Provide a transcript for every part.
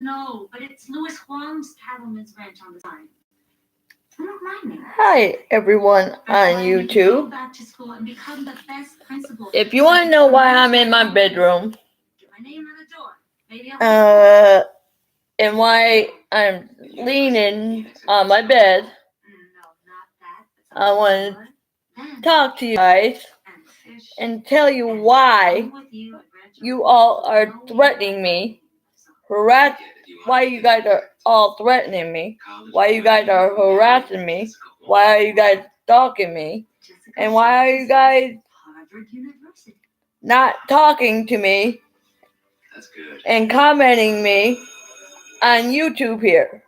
No, but it's Louis Huang's cattleman's ranch on the side. I don't mind it. Hi, everyone on Go YouTube. back to school and become the best principal. If you want to know why I'm in my bedroom, Get my name on the door. Maybe I'll and why I'm leaning on my bed, No, not that. I want to talk to you guys and tell you why you all are threatening me, why you guys are all threatening me, why you guys are harassing me, why are you guys stalking me, and why are you guys not talking to me and commenting me on YouTube here.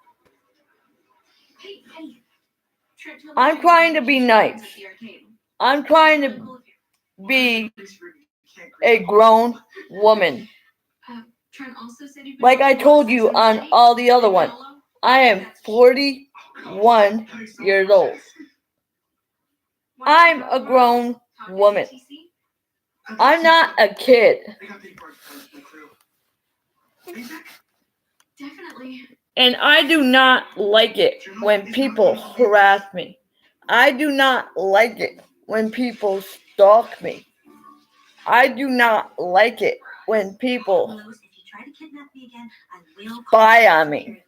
I'm trying to be nice. I'm trying to be a grown woman. Like I told you on all the other ones, I am 41 years old. I'm a grown woman. I'm not a kid. Definitely. And I do not like it when people harass me. I do not like it when people stalk me. I do not like it when people spy on me,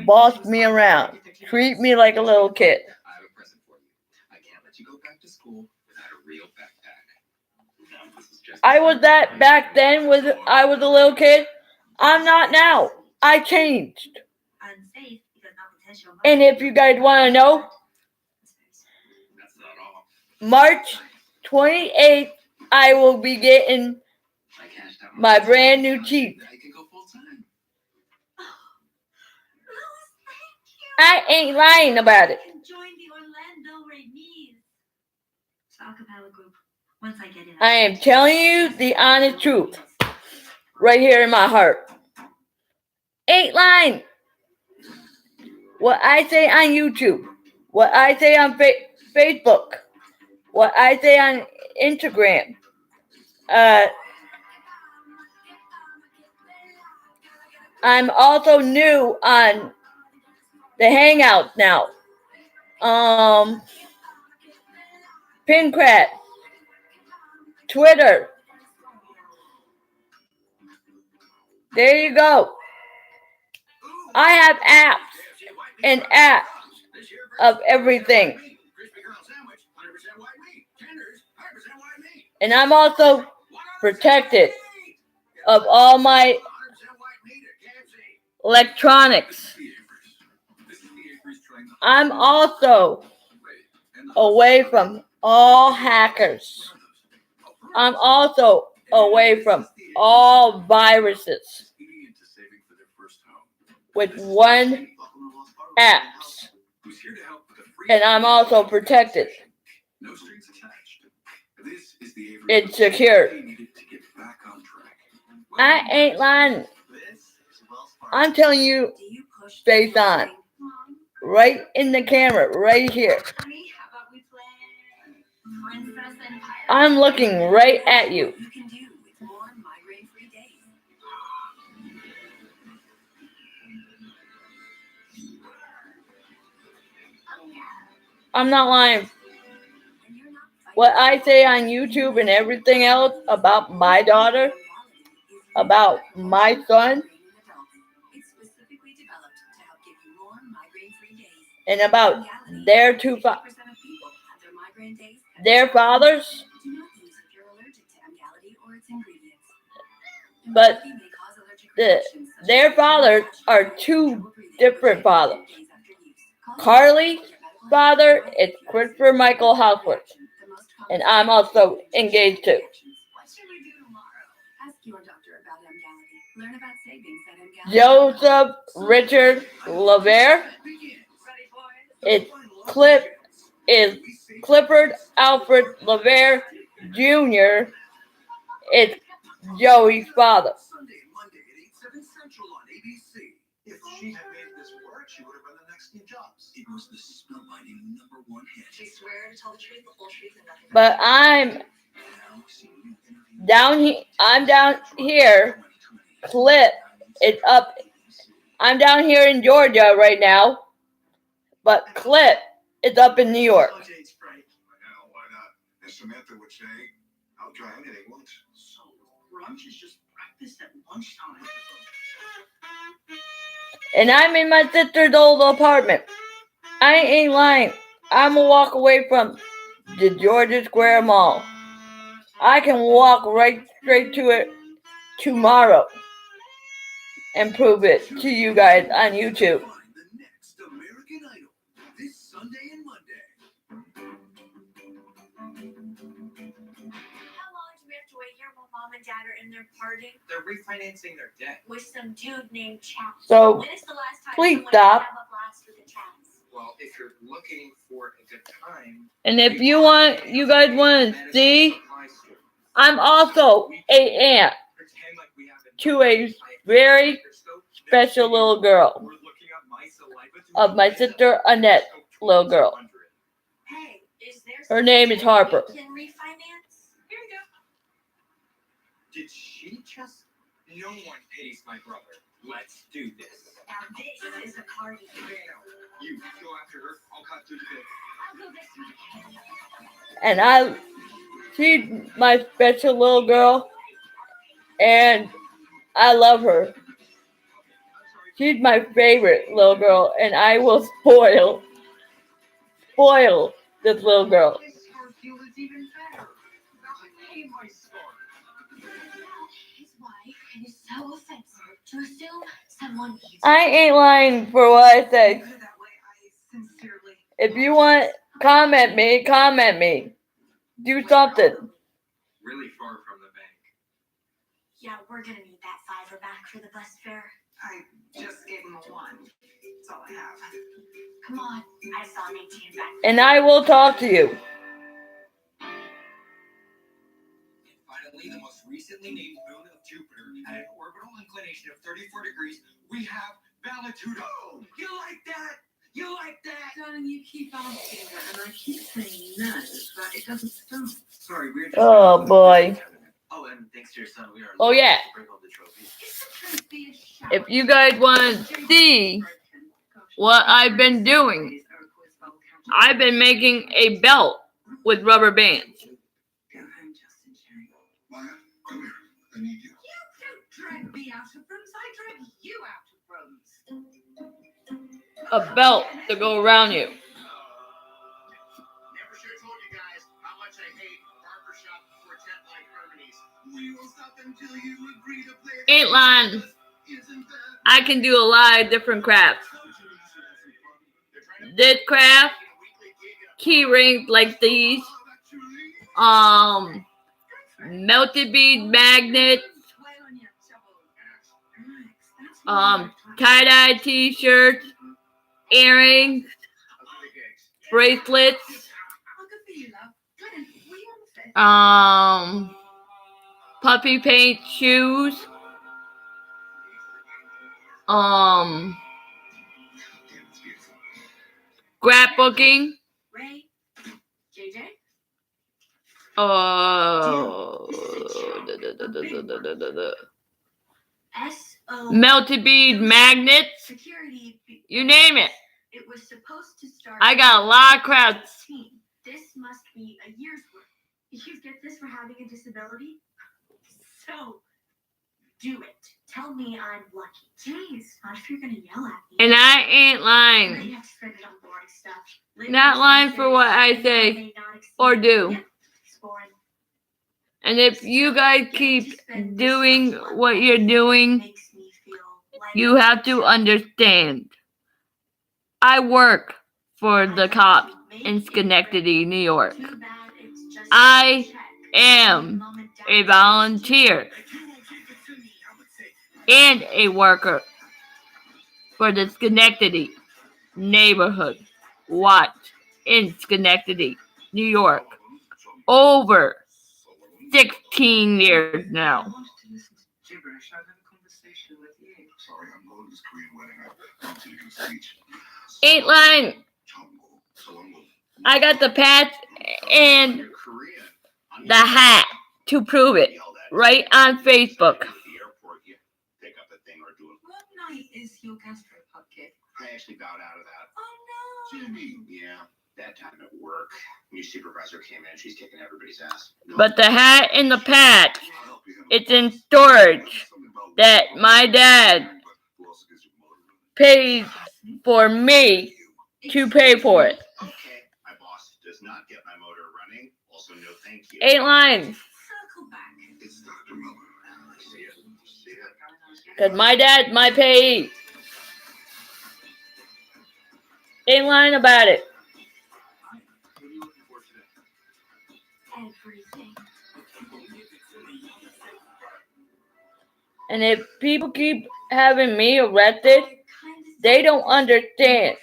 boss me around, treat me like a little kid. I was that back then when I was a little kid. I'm not now. I changed. And if you guys want to know, March 28th, I will be getting my brand new teeth. I ain't lying about it. Join the Orlando Rainiers Acapella group once I get in. I am telling you the honest truth, right here in my heart. Ain't lying. What I say on YouTube, what I say on Facebook, what I say on Instagram. I'm also new on the Hangout now. Pincrat, Twitter. There you go. I have apps and apps of everything. And I'm also protected of all my electronics. I'm also away from all hackers. I'm also away from all viruses with one apps. And I'm also protected. It's secure. I ain't lying. I'm telling you, face on. Right in the camera, right here. I'm looking right at you. I'm not lying. What I say on YouTube and everything else about my daughter, about my son, and about their their fathers, but their fathers are two different fathers. Carly's father is Christopher Michael Houseworth, and I'm also engaged too. Joseph Richard LaVere is Clifford Alfred LaVere Jr. is Joey's father. But I'm down here. Clip is up I'm down here in Georgia right now, but Clip is up in New York. Well, why not? As Samantha would say, I'll try anything once. So brunch is just breakfast at lunchtime. And I'm in my sister's old apartment. I ain't lying. I'm a walk away from the Georgia Square Mall. I can walk right straight to it tomorrow and prove it to you guys on YouTube. Find the next American Idol this Sunday and Monday. How long do we have to wait here while mom and dad are in their party They're refinancing their debt. with some dude named Chad? So When is the last time please someone stop. had a blast with the Chads? Well, if you're looking for a good time, And if you guys want to see, I'm also an aunt pretend like we haven't to a very special little girl of my sister Annette, little girl. Hey, is there Her name is Harper. we can refinance? Here you go. Did she just? No one pays my brother. Let's do this. Now this is a party. You go after her. I'll cut through the bill. I'll go this way. And she's my special little girl, and I love her. She's my favorite little girl, and I will spoil this little girl. This Scarfield is even better. I hate my scarf. His wife, it is so offensive to assume someone needs. I ain't lying for what I say. That way, I sincerely. If you want, comment me. Do something. Really far from the bank. Yeah, we're gonna need that $5 back for the bus fare. I just gave him a 1. That's all I have. Come on, I saw an 18 back. And I will talk to you. And finally, the most recently named moon of Jupiter at an orbital inclination of 34 degrees, we have Valitudo. You like that? You like that? Darling, you keep asking that, and I keep saying no, but it doesn't stop. Sorry, we're just. Oh, boy. Oh, and thanks to your son, we are. Oh, yeah. To bring home the trophy. It's be a shower. If you guys want to see what I've been doing, I've been making a belt with rubber bands. Go home, Justin, Sherry. Maya, come here. I need you. You don't drag me out of rooms, I drag you out of rooms. A belt to go around you. Never should have told you guys how much I hate barbershop quartet-like harmonies. We will stop until you agree to play. Ain't lying. Isn't that? I can do a lot of different crafts. This craft, key rings like these, melted bead magnets, tie-dye t-shirts, earrings, bracelets, puppy paint shoes, scrapbooking, Ray, JJ, SO. melted bead magnets, Security. you name it. It was supposed to start. I got a lot of crafts. This must be a year's worth. You get this for having a disability? So, do it. Tell me I'm lucky. Jeez, not if you're gonna yell at me. And I ain't Now lying. you have to spend it on boring stuff. Not lying for what I say or do. Yeah, it's boring. And if you guys keep doing what you're doing, Makes me feel like you have to understand. I work for the cops in Schenectady, New York. Too bad it's just I a check. am Mom and Dad a volunteer and a worker for the Schenectady neighborhood watch in Schenectady, New York. Over 16 years I now. wanted to listen to gibberish. I'd have a conversation with you. Sorry, I'm going to this Korean wedding. I want you to give a speech. Ain't lying. I got the patch and You're Korean. the hat to prove it right on Facebook. At the airport, you pick up a thing or do it. What Why is he castrated, Pumpkin? I actually bowed out of that. Oh no. Jimmy. Yeah, that time at work. New supervisor came in. She's kicking everybody's ass. No. But the hat and the patch, I'll help you handle it's the in boss. storage Something about that my dad who else gets your motor running? paid for me to pay for it. Okay. My boss does not get my motor running. Also, no thank you. 8 lines. Circle back. It's Dr. Miller. I see it. See it. Because my dad, my payee. 8 line about it. Hi. What are you looking for today? Everything. And if people keep having me arrested, they don't understand.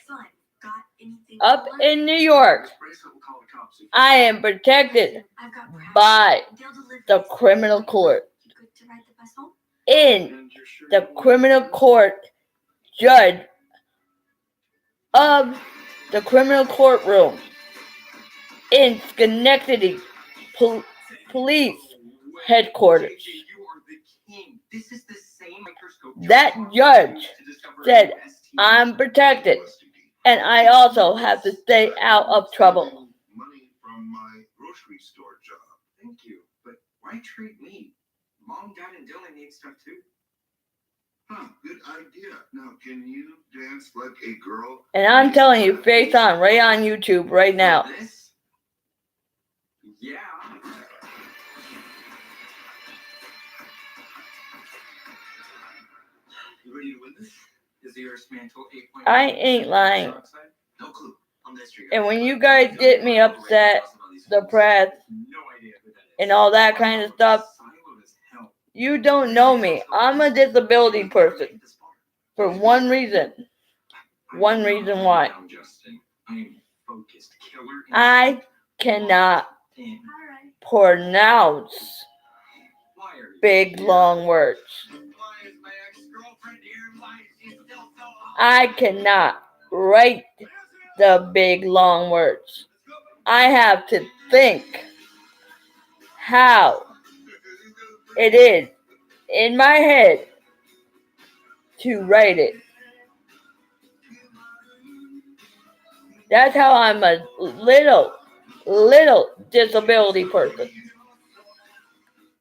Got anything Up for in New York, This bracelet will call the cops. I am protected I've got perhaps by they'll deliver the it. criminal court. You good to ride the bus home? In And you're sure the you won't criminal do this? court judge of the criminal courtroom in Schenectady Police Headquarters. JJ, you are the king. This is the same microscope That judge to discover said, STD. I'm protected, and I also have to stay out of trouble. Money from my grocery store job. Thank you, but why treat me? Mom, Dad, and Dylan need stuff too. Huh, good idea. Now, can you dance like a girl? And I'm telling you, face on, right on YouTube right now. This? Yeah. You ready to win this? Is the Earth's mantle 8.1? I ain't lying. No clue. I'm this trigger. And when you guys get me upset, depressed, No idea who that is. and all that kind of stuff, Siloed as hell. you don't know me. I'm a disability person. For one reason. One reason why. I'm Justin. I am focused killer. I cannot And Alright. pronounce why are you big, long words. Why is my ex-girlfriend here? Why is she still so I cannot write the big, long words. I have to think how it is in my head to write it. That's how I'm a little disability person.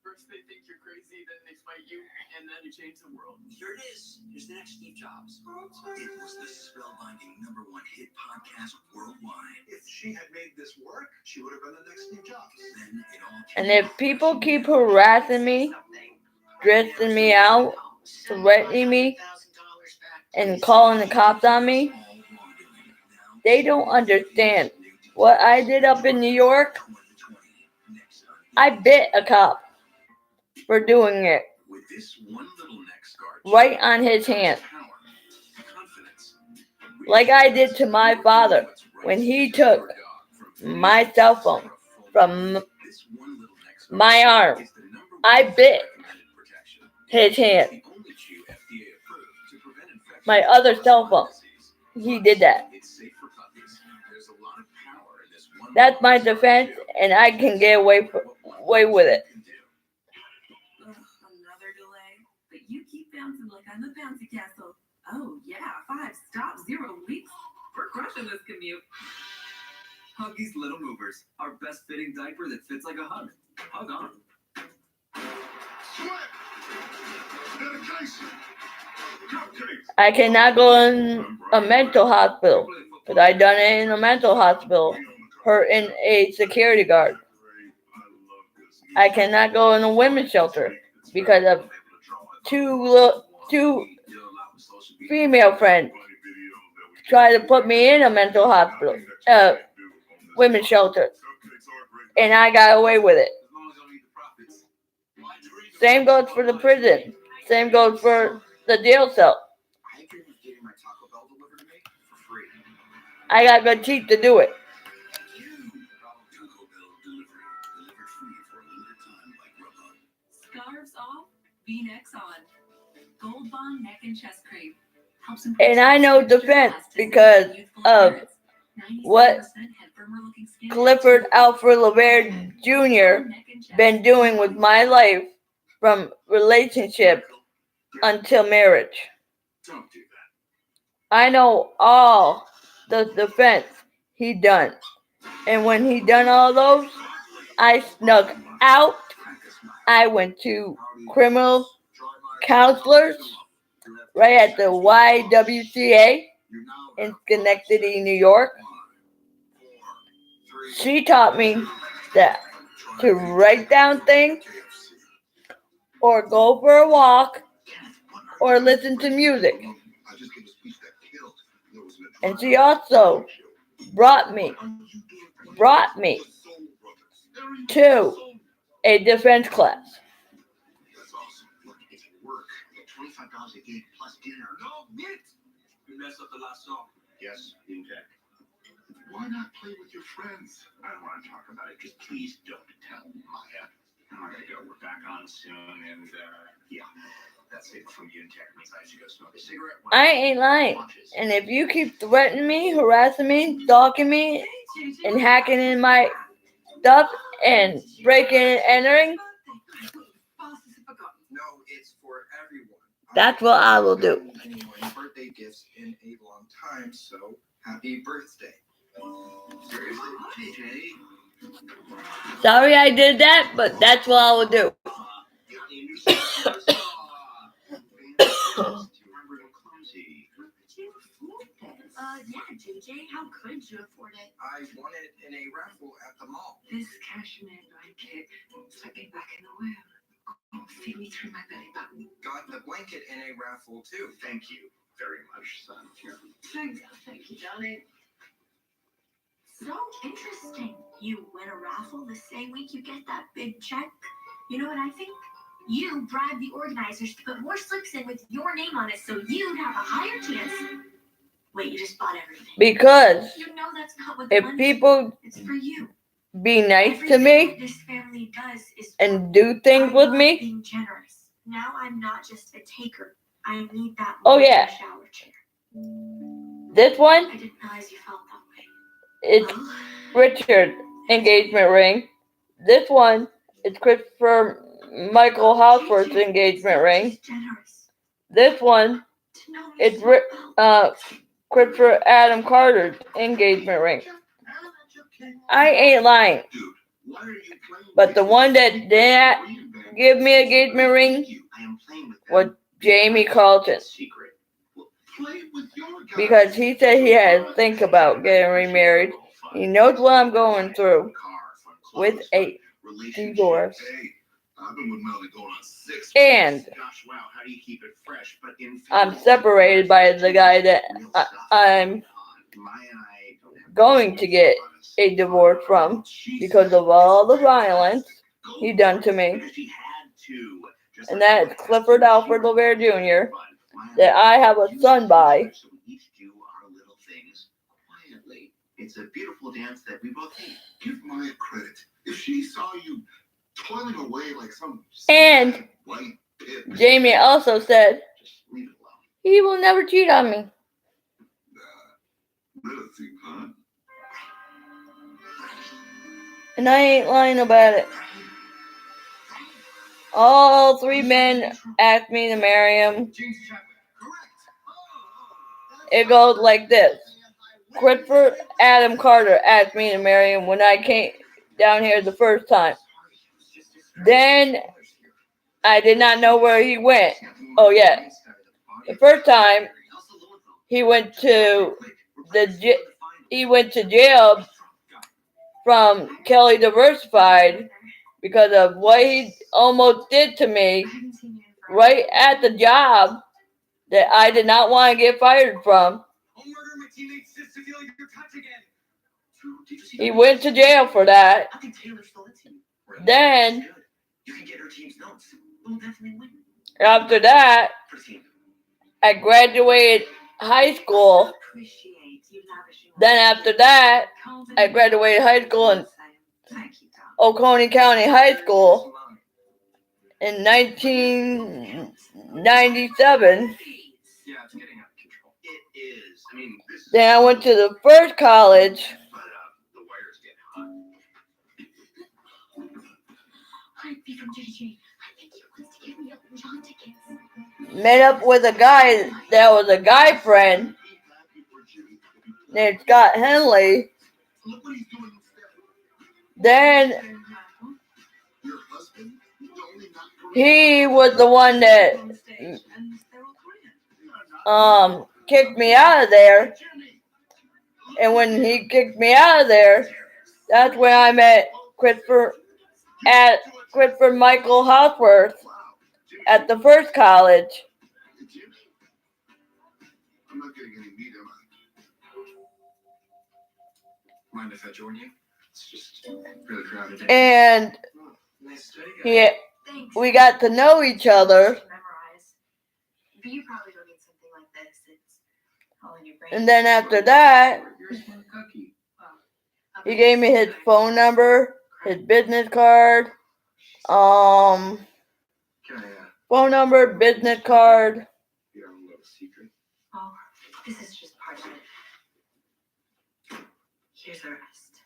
First they think you're crazy, then they fight you, and then you change the world. Here it is. Here's the next Steve Jobs. It was the spellbinding #1 hit podcast worldwide. If she had made this work, she would have been the next Steve Jobs. Then it all came And if people keep harassing me, stressing me out, threatening me, and calling the cops on me, they don't understand. What I did up in New York, I bit a cop for doing it with this one little neck scar right on his hand, power, confidence, like I did to my father when he took my cell phone from my arm. I bit his hand. My other cell phone. He did that. That's my defense, and I can get away with it. Ugh, another delay. But you keep bouncing like I'm a bouncy castle. Oh yeah, 5 stops, 0 leaks. We're crushing this commute. Huggies Little Movers, our best fitting diaper that fits like a hug. Hug on. Sweat! Dedication! Cupcakes! I cannot go in a mental hospital, because I done it in a mental hospital, hurting a security guard. I cannot go in a women's shelter because of two female friends try to put me in a mental hospital, women's shelter, and I got away with it. Same goes for the prison. Same goes for the jail cell. I dream of getting my Taco Bell delivered to me for free. I got good teeth to do it. Taco Bell delivered free for a limited time by Grubhub. Scarves off, V-necks on. Gold Bond neck and chest cream. Helps And I know defense because of what Clifford Alfred LeVere Jr. been doing with my life from relationship until marriage. Don't do that. I know all the defense he done. And when he done all those, I snuck out. I went to criminal counselors right at the YWCA in Schenectady, New York. She taught me that to write down things or go for a walk or listen to music. And she also brought me to a defense class. That's awesome. Look, it's work. $25 a day plus dinner. No, Mint! You messed up the last song. Yes, Inject. Why not play with your friends? I don't want to talk about it. Just please don't tell Maya. I'm gonna go. We're back on soon, and yeah, that's it from Unitech. Means I should go smoke a cigarette. I ain't lying. And if you keep threatening me, harassing me, stalking me, and hacking in my stuff and breaking and entering, No, it's for everyone. that's what I will do. Anyone birthday gifts in a long time, so happy birthday. Seriously, JJ? Sorry I did that, but that's what I will do. You got any new stuff? Remember to clumsy. Yeah, JJ, how could you afford it? I won it in a raffle at the mall. This cashmere blanket slipping back in the wind. See me through my belly button. Got the blanket in a raffle too. Thank you very much, son. Thank you, darling. So interesting. You win a raffle the same week you get that big check. You know what I think? You bribed the organizers to put more slips in with your name on it so you'd have a higher chance. Wait, you just bought everything. Because You know that's not what the if money's people for. It's for you. be nice to Everything me this family does is and do things I with love me, being generous. Now I'm not just a taker. I need that Oh, yeah. shower chair. this one, I didn't realize you felt that way. it's Well, Richard's engagement ring. This one is Christopher Michael Hosford's engagement ring. just generous This one to know me is so well. Christopher Adam Carter's engagement ring. I ain't lying. Dude, why are you playing But the one that didn't give me an engagement ring I am playing with was Jamie Carlton. secret. Well, play with your guys. Because he said he had to think about getting remarried. He knows what I'm going through with a divorce. Hey, I've been with Melanie going on 6 And Gosh, wow, how do you keep it fresh? But in I'm separated by the guy that I'm going to get a divorce from because of all the violence he done to me. And that is Clifford Alfred LeVere Jr. that I have a son by. So we each do our little things quietly. It's a beautiful dance that we both hate. Give Maya credit. If she saw you toiling away like some And white pit, Jamie also said Just leave it alone. he will never cheat on me. really think, huh? And I ain't lying about it. All three men asked me to marry him. It goes like this. Christopher Adam Carter asked me to marry him when I came down here the first time. Then I did not know where he went. Oh yeah. The first time he went to jail from Kelly Diversified because of what he almost did to me I haven't seen you in forever. right at the job that I did not want to get fired from. I'll murder my teammates just to feel your touch again. Did you see He that? went to jail for that. I think Taylor stole it to you. Then, You can get her team's notes. We'll definitely win. after that, For the team. I graduated high school. Appreciate you lavishing on Then after that, Calvin, I graduated high school in Thank you, darling. Oconee County High School in 1997. Yeah, it's getting out of control. It is. I mean, this is. Then I went to the first college. But the wires get hot. I'd be from JJ. I think he wants to give me Elton John tickets. met up with a guy that was a guy friend named Scott Henley. Look what he's doing instead. Then Your husband, the only non-Korean. he was the one that kicked me out of there. And when he kicked me out of there, that's when I met Christopher Michael Houseworth at the first college. I'm not getting any meat, am I? Mind if I join you? It's just really crowded. And Nice study. Thanks. we got to know each other. Memorize. But you probably don't need something like this. It's all in your brain. And then after that, You're a smart cookie. he gave me his phone number, his business card, Can I, phone number, business card. you know, a little secret? Oh, this is just part of it. Here's the rest.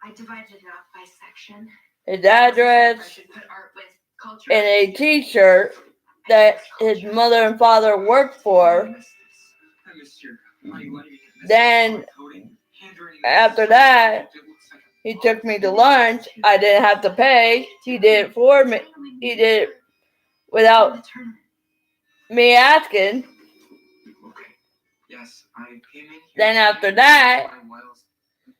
I divided it up by section. His I address, should put art with culture. and a t-shirt that his mother and father worked for. I missed your highlighting. Then Coding, handwriting. after that, It looks like he took me to lunch. I didn't have to pay. He did it for me. He did it without The tournament. me asking. okay. Yes, I came in here. Then after that, my wiles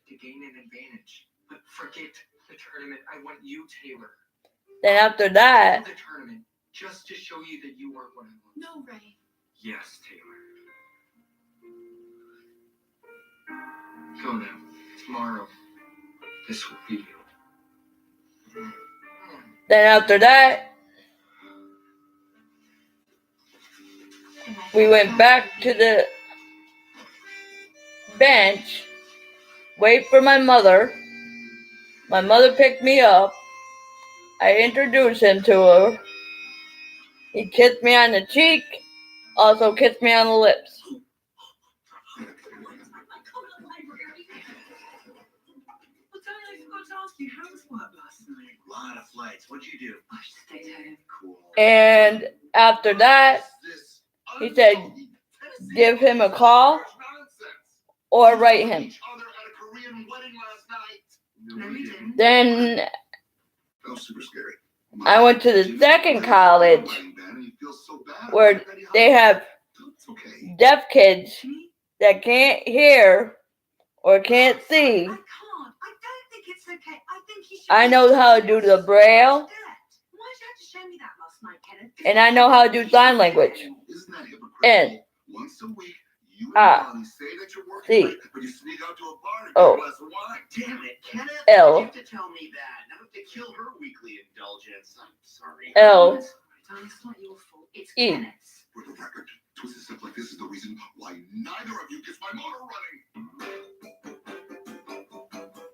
to gain an advantage. But forget the tournament. I want you, Taylor. then after that, The tournament, just to show you that you are what I want. No, Ray. Yes, Taylor. Go now. Tomorrow, this will be you. then after that, we went back to the bench, wait for my mother. My mother picked me up. I introduced him to her. He kissed me on the cheek, also kissed me on the lips. Well, Tony, I forgot to ask you, how was work last night? A lot of flights. What'd you do? I just stayed home. Cool. And after that, he said, give him a call or write him. Each other at a Korean wedding last night. No, we didn't. Then That was super scary. I went to the second college where they have It's okay. deaf kids Me? that can't hear or can't see. I can't. I don't think it's okay. I think you should. I know how to do the braille, Why did you have to show me that last night, Kenneth? and I know how to do sign language. Isn't that hypocritical? And Once a week, you and Ah. Bonnie say that you're working See. late, but you sneak out to a bar to Oh. get a glass of wine. Damn it, Kenneth. L. You have to tell me that. Now to kill her weekly indulgence. I'm sorry. L Darling, it's not your fault. It's E. Kenneth's. For the record, twisted stuff like this is the reason why neither of you gets my motor running.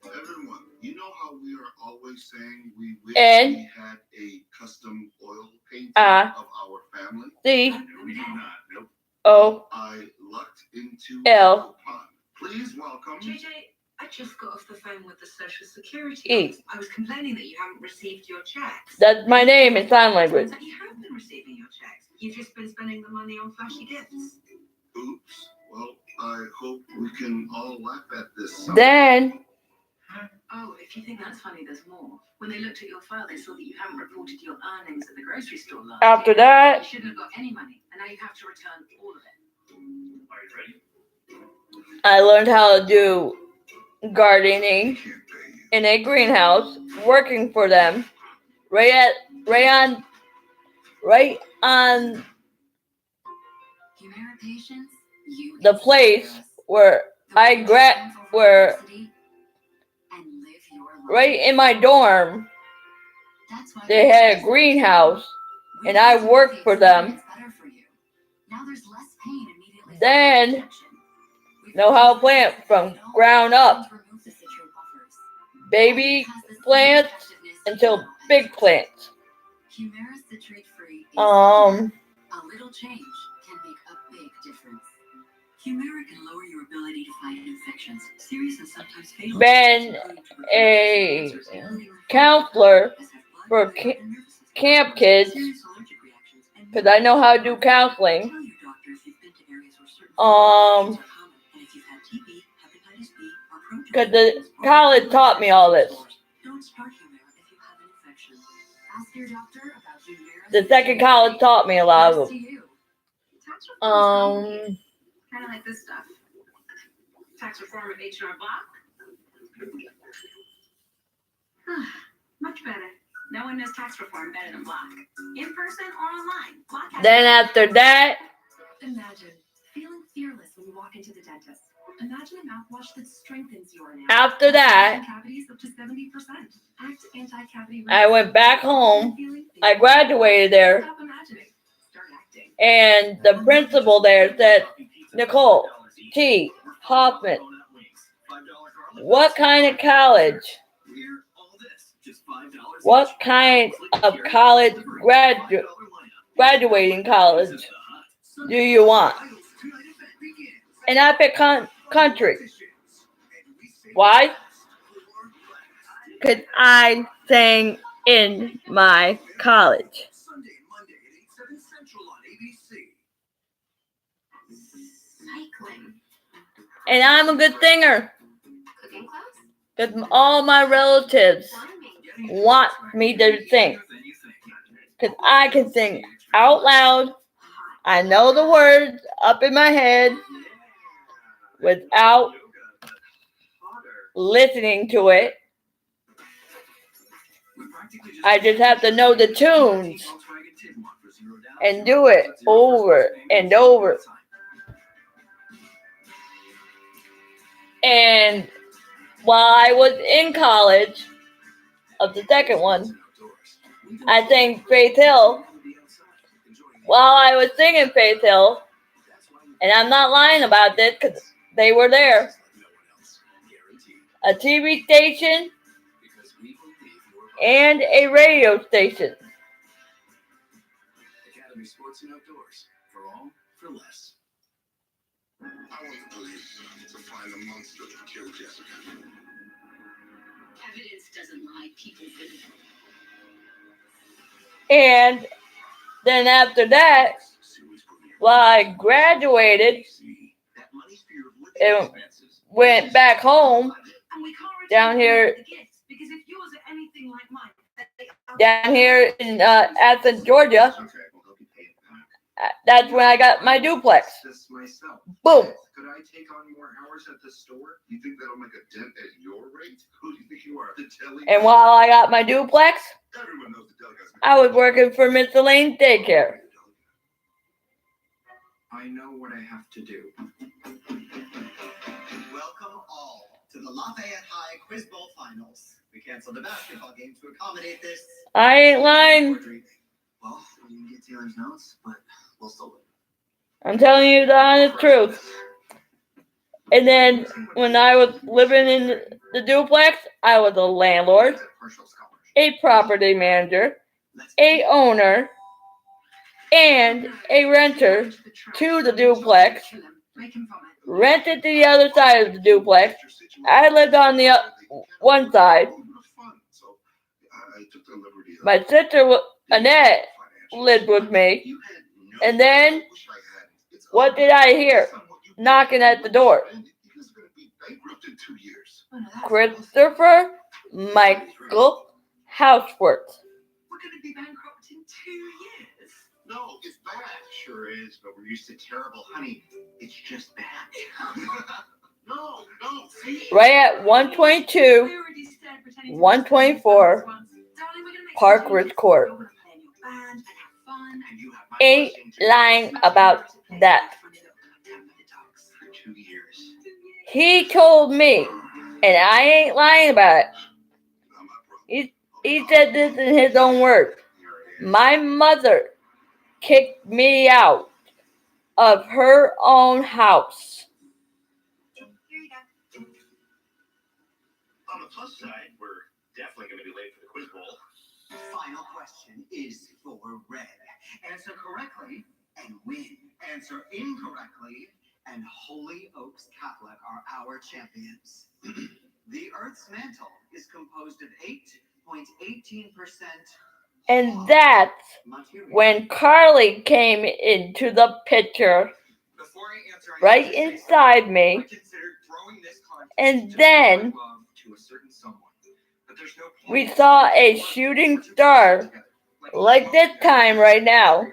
Everyone, you know how we are always saying we wish N. we had a custom oil painting A. of our family? C No, we do not. Nope. O I lucked into L. a coupon. Please welcome. JJ, I just got off the phone with the Social Security E. office. I was complaining that you haven't received your checks. That's my name in sign language. Turns out you have been receiving your checks. You've just been spending the money on flashy gifts. Oops. Well, I hope we can all laugh at this. Then Oh, if you think that's funny, there's more. When they looked at your file, they saw that you haven't reported your earnings at the grocery store last after year. that, You shouldn't have got any money, and now you have to return all of it. Are you ready? I learned how to do gardening Can't pay you. in a greenhouse, working for them, right on Humira patients, you the place where where right in my dorm, they had a greenhouse, and I worked for them. Then know how to plant from ground up, baby plants until big plants. A little change can make a big difference. Humira can lower your ability to fight infections, serious and sometimes fatal. Been a counselor for camp kids because I know how to do counseling. Tell your doctor if you've been to areas where certain Um, infections are common, and if you've had TB, hepatitis B, or protein because the college taught me all this. Don't start Humira if you have an infection. Ask your doctor about Humira. The second college taught me a lot of Next them. to you. Tax reform is complicated. Um, Kind of like this stuff. Tax reform of H&R Block. Much better. No one knows tax reform better than Block. In person or online. Block has then after that, Imagine feeling fearless when you walk into the dentist. Imagine a mouthwash that strengthens your enamel. after that, Cavities up to 70%. Act anti-cavity. I went back home. I graduated there, Stop imagining. Start acting. and the principal there said, Nicole T. Hoffman, what kind of college? What kind of college graduating college do you want? And I picked country. Why? Because I sang in my college. Sunday and Monday at 8, 7 Central on ABC. cycling. And I'm a good singer. Cooking class? Because all my relatives Climbing. want me to sing. Because I can sing out loud. I know the words up in my head without listening to it. I just have to know the tunes and do it over and over. And while I was in college, of the second one, I sang Faith Hill. While I was singing Faith Hill, and I'm not lying about this because they were there, a TV station and a radio station. Academy Sports and Outdoors. For all, for less. I want the police to find the monster that killed Jessica. Evidence doesn't lie, people do. And then after that, while I graduated and went back home down here, in Athens, Georgia, that's when I got my duplex. Boom. Could I take on more hours at the store? You think that'll make a dent at your rate? Who do you think you are, the deli? And while I got my duplex, Everyone knows the deli has I was working for Miss Elaine's daycare. I know what I have to do. Welcome all to the Lafayette High Quiz Bowl Finals. We canceled the basketball game to accommodate this. I ain't lying. Well, we didn't get Taylor's notes, but we'll still win. I'm telling you the honest truth. And then when I was living in the duplex, I was a landlord, a property manager, a owner, and a renter to the duplex. Rented to the other side of the duplex. I lived on the one side. My sister Annette lived with me. And then, what did I hear? Knocking at the door. Christopher Michael Houseworth. We're going to be bankrupt in 2 years. No, it's bad. Sure is, but we're used to terrible, honey. It's just bad. No, see? Right at 122, 124, Park Ridge Court. Ain't lying about that. For 2 years. He told me, and I ain't lying about it. He said this in his own words. My mother kicked me out of her own house. On the plus side, we're definitely going to be late for the quiz bowl. Final question is for red. Answer correctly and win. Answer incorrectly and Holy Oaks Catholic are our champions. The Earth's mantle is composed of 8.18% And that's when Carly came into the picture Before I answer, I right have to say inside something. I me. considered throwing this contest And just then to my love to a certain someone. But there's no point. we saw a shooting star like this time right now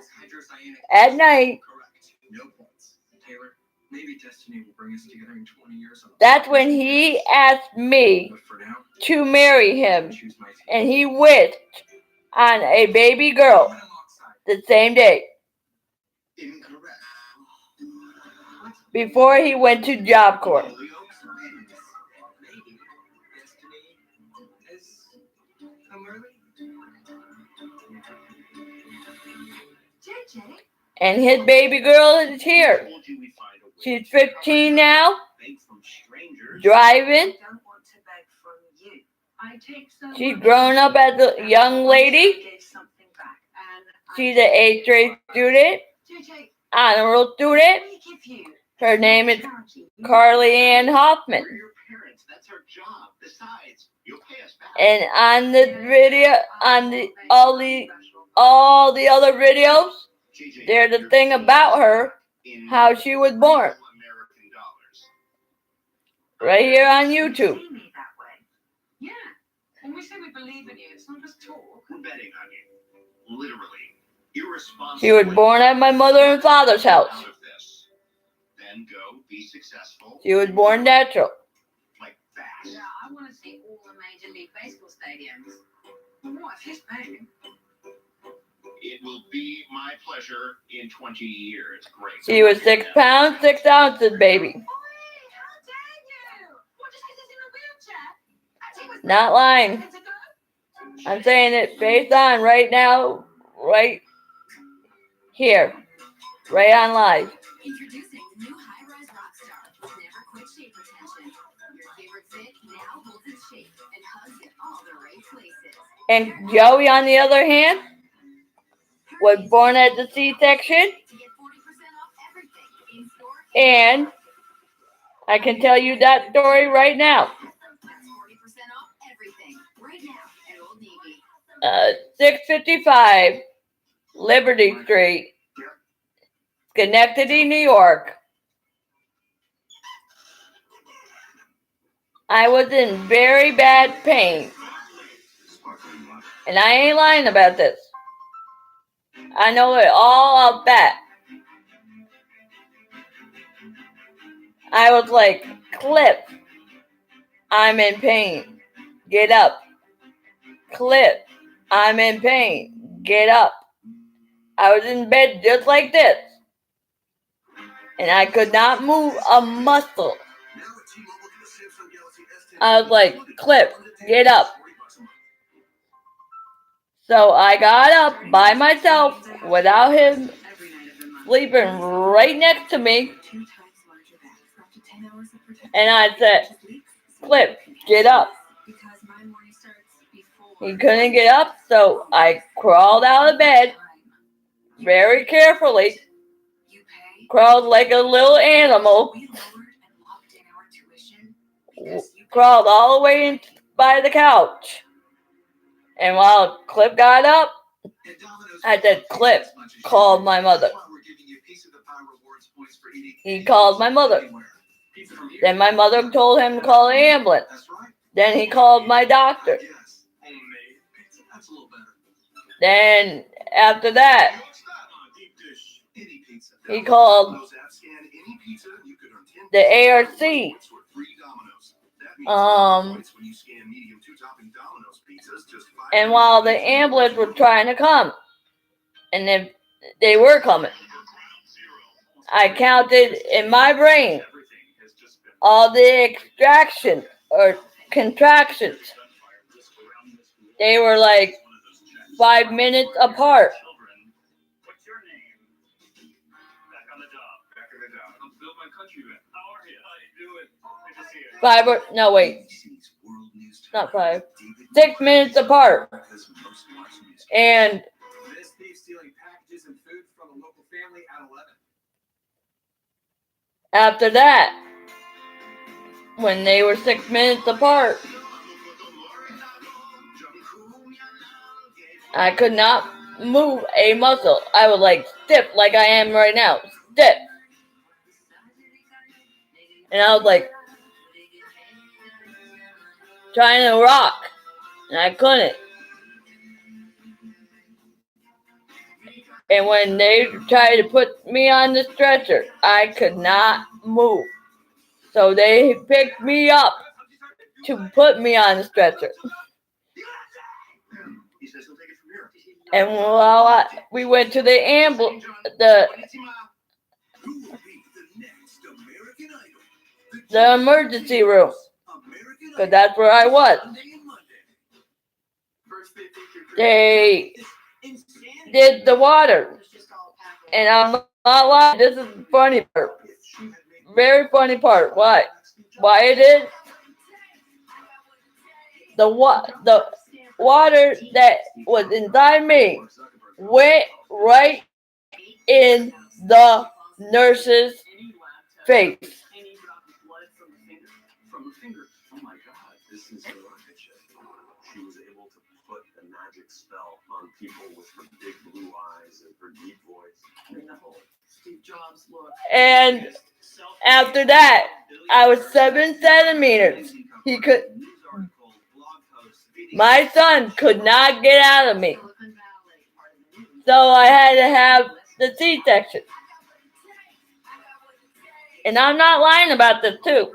at night. Correct. No points. Taylor, maybe destiny will bring us together in 20 years. That's when he asked me But for now, to marry him, choose my team. and he wished on a baby girl Women alongside. the same day Incorrect. before he went to Job Corps. Hollyoaks wins. Maybe destiny has come early. JJ, And his baby girl is here. Told you we'd find a way. She's 15 now, Beg from strangers. driving. I don't want to beg from you. I take so She's much grown up as a young lady. Give something back, and I She's an 8th grade student, JJ, honor roll student. we give you Her name is charity. Carly Ann Hoffman. We're your parents. That's our job. Besides, you'll pay us back. And on this video, on the all the other videos, JJ, there's a your thing about her, in how she was born, American dollars. right here on You YouTube. see me that way. Yeah. When we say we believe in you, it's not just talk. We're betting on you. Literally. Irresponsible. She was born at my mother and father's house. Out of this. Then go be successful. She was born natural. Like fast. Yeah, I want to see all the Major League Baseball stadiums. What? His baby? It will be my pleasure in 20 years. Great. She was 6 pounds, 6 ounces, baby. Boy, how dare you? Well, just 'cause he's in a wheelchair. And she was Not lying. seconds ago. I'm saying it based on right now, right here, right on live. Introducing the new high-rise Rockstar with never quit shape retention. Your favorite fit now holds its shape and hugs in all the right places. And Joey, on the other hand, was born at the C-section, To get 40% off everything in store and I can tell you that story right now. That's 40% off everything right now at Old Navy. 655 Liberty Street, Schenectady, New York. I was in very bad pain, and I ain't lying about this. I know it all about that. I was like, Cliff, I'm in pain. Get up. Cliff, I'm in pain. Get up. I was in bed just like this. And I could not move a muscle. I was like, Cliff, get up. So I got up by myself without him Every night of the month. sleeping right next to me. 2 times larger bags for up to 10 hours of protection. And I said, Just leaks, so Cliff, you can get up. Because my morning starts before. He couldn't get up, so I crawled out of bed very carefully. You pay. Crawled like a little animal. We lowered and locked in our tuition because you Crawled all the way in by the couch. And while Cliff got up, And Domino's I said, Cliff, as much as you called can. my mother. That's why we're giving you a piece of the Power Rewards points for eating He called my mother. anywhere. Pizza from here. Then my mother told him to call an ambulance. That's right. Then he called my doctor. Yes. Homemade pizza. That's a little better. Then after that, What's that on a deep dish? Any pizza. he called Domino's app, scan any pizza, you could earn 10 the ARC. points for free Domino's. That means points when you scan medium 2-topping Domino's pizzas, just 5 And while the ambulance was trying to come, and then they were coming, I counted in my brain Everything has just been all the extractions or contractions. They were like 5 minutes apart. children. What's your name? Back on the job. Back in the job. I'm Bill, my countryman. How are you? How you doing? Good to see you. 5 or no wait, ABC's World News not Tonight. 5, David 6 minutes apart. America's most watched news. And This thief stealing packages and food from a local family at 11. after that, when they were 6 minutes apart, I could not move a muscle. I was like stiff, like I am right now, stiff. And I was like trying to rock, and I couldn't. And when they tried to put me on the stretcher, I could not move. So they picked me up to put me on the stretcher. He says he'll take it from here. And while we went to the ambulance, the emergency room, because that's where I was. They did the water, and I'm not lying. This is the funny part, very funny part. Why it is the water that was inside me went right in the nurse's face. From the finger. Oh my God, this is a rocket ship. She was able to put a magic spell on people with her big blue eyes and her deep voice. And the whole Steve Jobs look. And after that, I was 7 centimeters. My son could not get out of me. So I had to have the C-section. And I'm not lying about this too.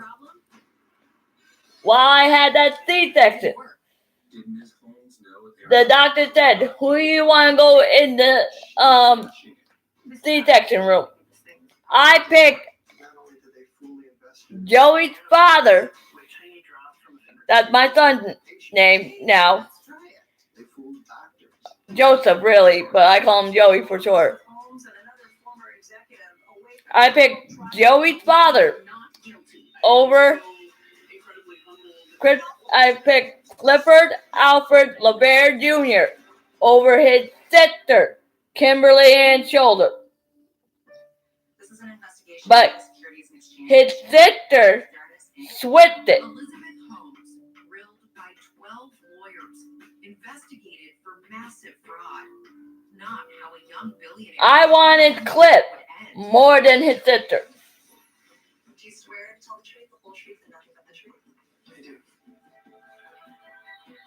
While I had that C-section, the doctor said, "Who do you want to go in the C-section room?" I picked Joey's father. That's my son's name now. Joseph, really, but I call him Joey for short. I picked Joey's father over Chris. I picked Clifford Alfred LaVere Jr. over his sister, Kimberly Ann Shoulder. But his sister switched it. Elizabeth Holmes, grilled by 12 lawyers, investigated for massive fraud. Not how a young billionaire. I wanted Cliff more than his sister. Do you swear to tell the truth, the whole truth, and nothing but the truth? I do.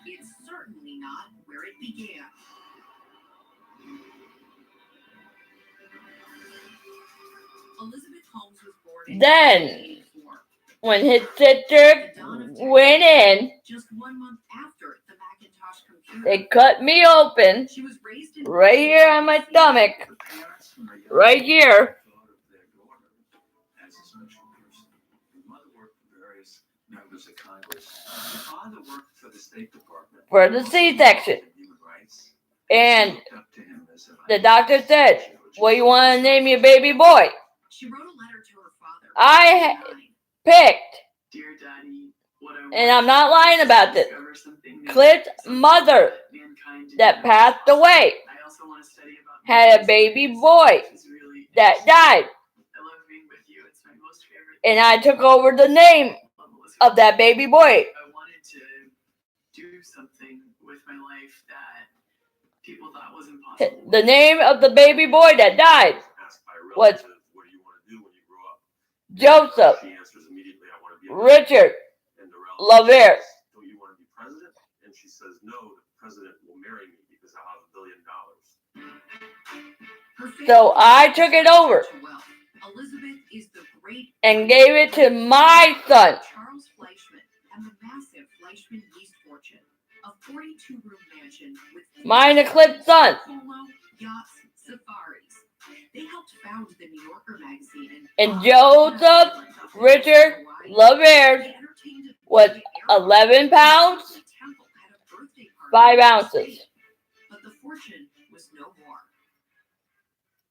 It's certainly not where it began. Elizabeth Holmes was born in Then, 1984. when his sister went in, Just 1 month after the Macintosh computer. they cut me open She was raised in right here on my stomach, right here. As a social person, his mother worked for various members of Congress. His father worked for the State Department. For the C-section. Human rights. And Looked up to him as a- the doctor said, "Well, you want to name your baby boy?" She wrote a letter to her father. I picked, Dear Daddy, what I and I'm not lying about this, discover something new. Cliff's mother Mankind that passed away I also want to study about had a baby boy It's really that died. I love being with you. It's my most favorite. And I took over the name of that baby boy. I wanted to do something with my life that people thought was impossible. The name of the baby boy that died Asked by a was relative, what do you want to do when you grow up? Joseph She answers immediately, I want to be a Richard And the relative LaVere. says, don't you want to be president? And she says, no, the president will marry me because I'll have $1 billion. Her family So I took it over to wealth. Elizabeth is the great and gave it to my son. Charles Fleischman and the massive Fleischman Yeast fortune, a 42-room mansion with Mine and Cliff's son. polo, yachts, safaris. They helped found the New Yorker magazine And Joseph Richard LaVere was 11 pounds, 5 ounces. But the fortune was no more.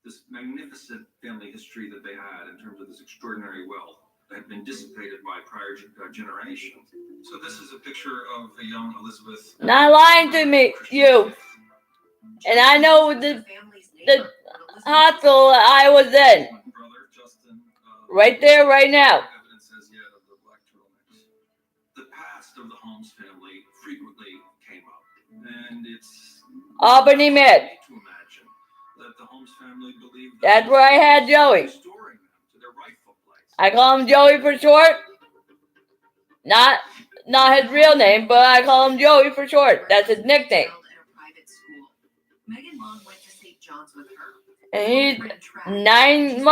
This magnificent family history that they had in terms of this extraordinary wealth had been dissipated by prior generations. So this is a picture of a young Elizabeth. Not lying to me, you. And I know the hospital I was in, Brother Justin. right there, right now. Evidence as yet of the black turtlenecks. The past of the Holmes family frequently came up, and it's Albany Med. To imagine that the Holmes family believed that That's where I had Joey. restoring them to their rightful place. I call him Joey for short. Not his real name, but I call him Joey for short. That's his nickname. At a private school. Megan Long went to St. John's with her. And he's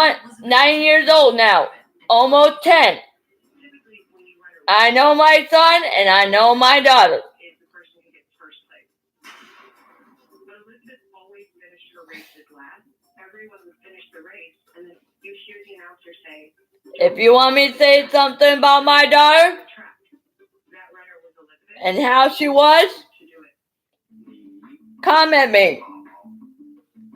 9 years old now. Almost 10. I know my son and I know my daughter. Is the person who gets first place. But Elizabeth always finished her races last. Everyone would finish the race, and then you hear the announcer say, If you want me to say something about my daughter track. That runner was Elizabeth. and how she was, To do it. comment me.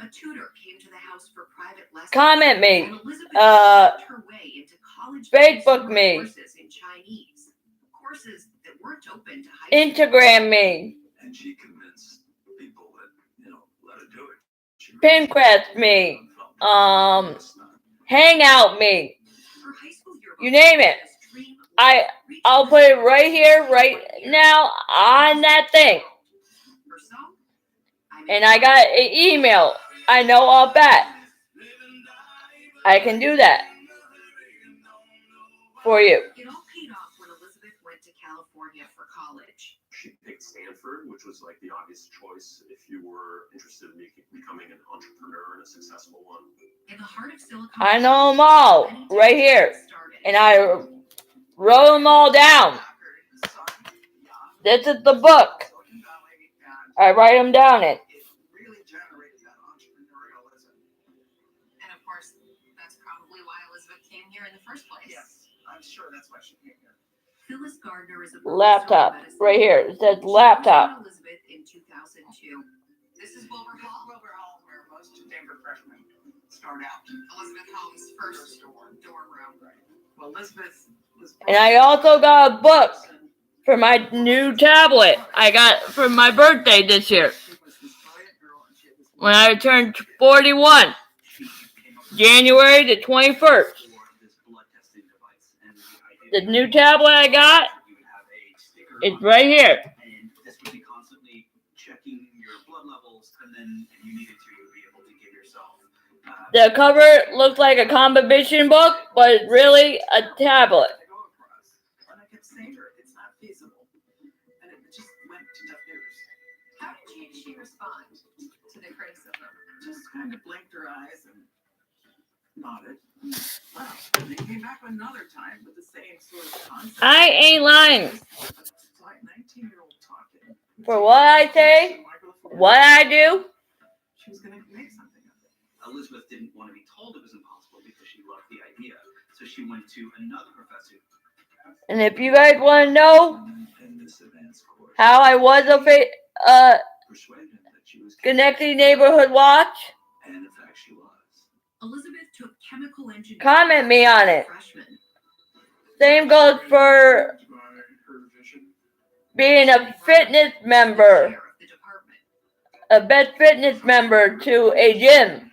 A tutor came to the house for private lessons. Comment me. And Elizabeth Uh, worked her way into college Facebook me. courses in Chinese. Courses that weren't open to high Instagram me. And she convinced people that, let her do it. She Pinterest me. Hangout me. Her high school yearbook You name it. says, "Dream I'll put it right here, right now on that thing. Or so, And I got an email. I know all that. I can do that for you. It all paid off when Elizabeth went to California for college. She picked Stanford, which was like the obvious choice if you were interested in becoming an entrepreneur and a successful one. In the heart of Silicon I know them all Valley, right here. started. And I wrote them all down. This is the book. I write them down in. It really generated that entrepreneurialism. And of course, that's probably why Elizabeth came here in the first place. Yes, I'm sure that's why she came here. Phyllis Gardner is a Laptop. professor of medicine. Right here. It says She laptop. met Elizabeth in 2002. This is Wilbur Hall. Wilbur Hall, where most Stanford freshmen start out. Elizabeth Holmes' first dorm room. Well, Elizabeth was. And I also got a book for my new tablet I got for my birthday this year. When I turned 41. January the 21st. The new tablet I got is right here. And this would be constantly checking your blood levels, and then if you needed to, you would be able to give yourself. The cover looks like a combination book, but it's really a tablet. And I kept saying to her, it's not feasible. And it just went to deaf ears. How did she respond to the criticism? Just kind of blinked her eyes and nodded. Wow. And they came back another time with the same sort of concept. I ain't lying. It's like 19-year-old talking. For what I say, what I do, She was going to make something of it. Elizabeth didn't want to be told it was impossible because she loved the idea. So she went to another professor. and if you guys want to know in this advanced course how I was a persuaded him that she was Schenectady Neighborhood Watch, and in fact she was. Elizabeth took chemical engineering. comment me on it. Freshman. Same goes for being a fitness member, Chair of the department. a best fitness member to a gym,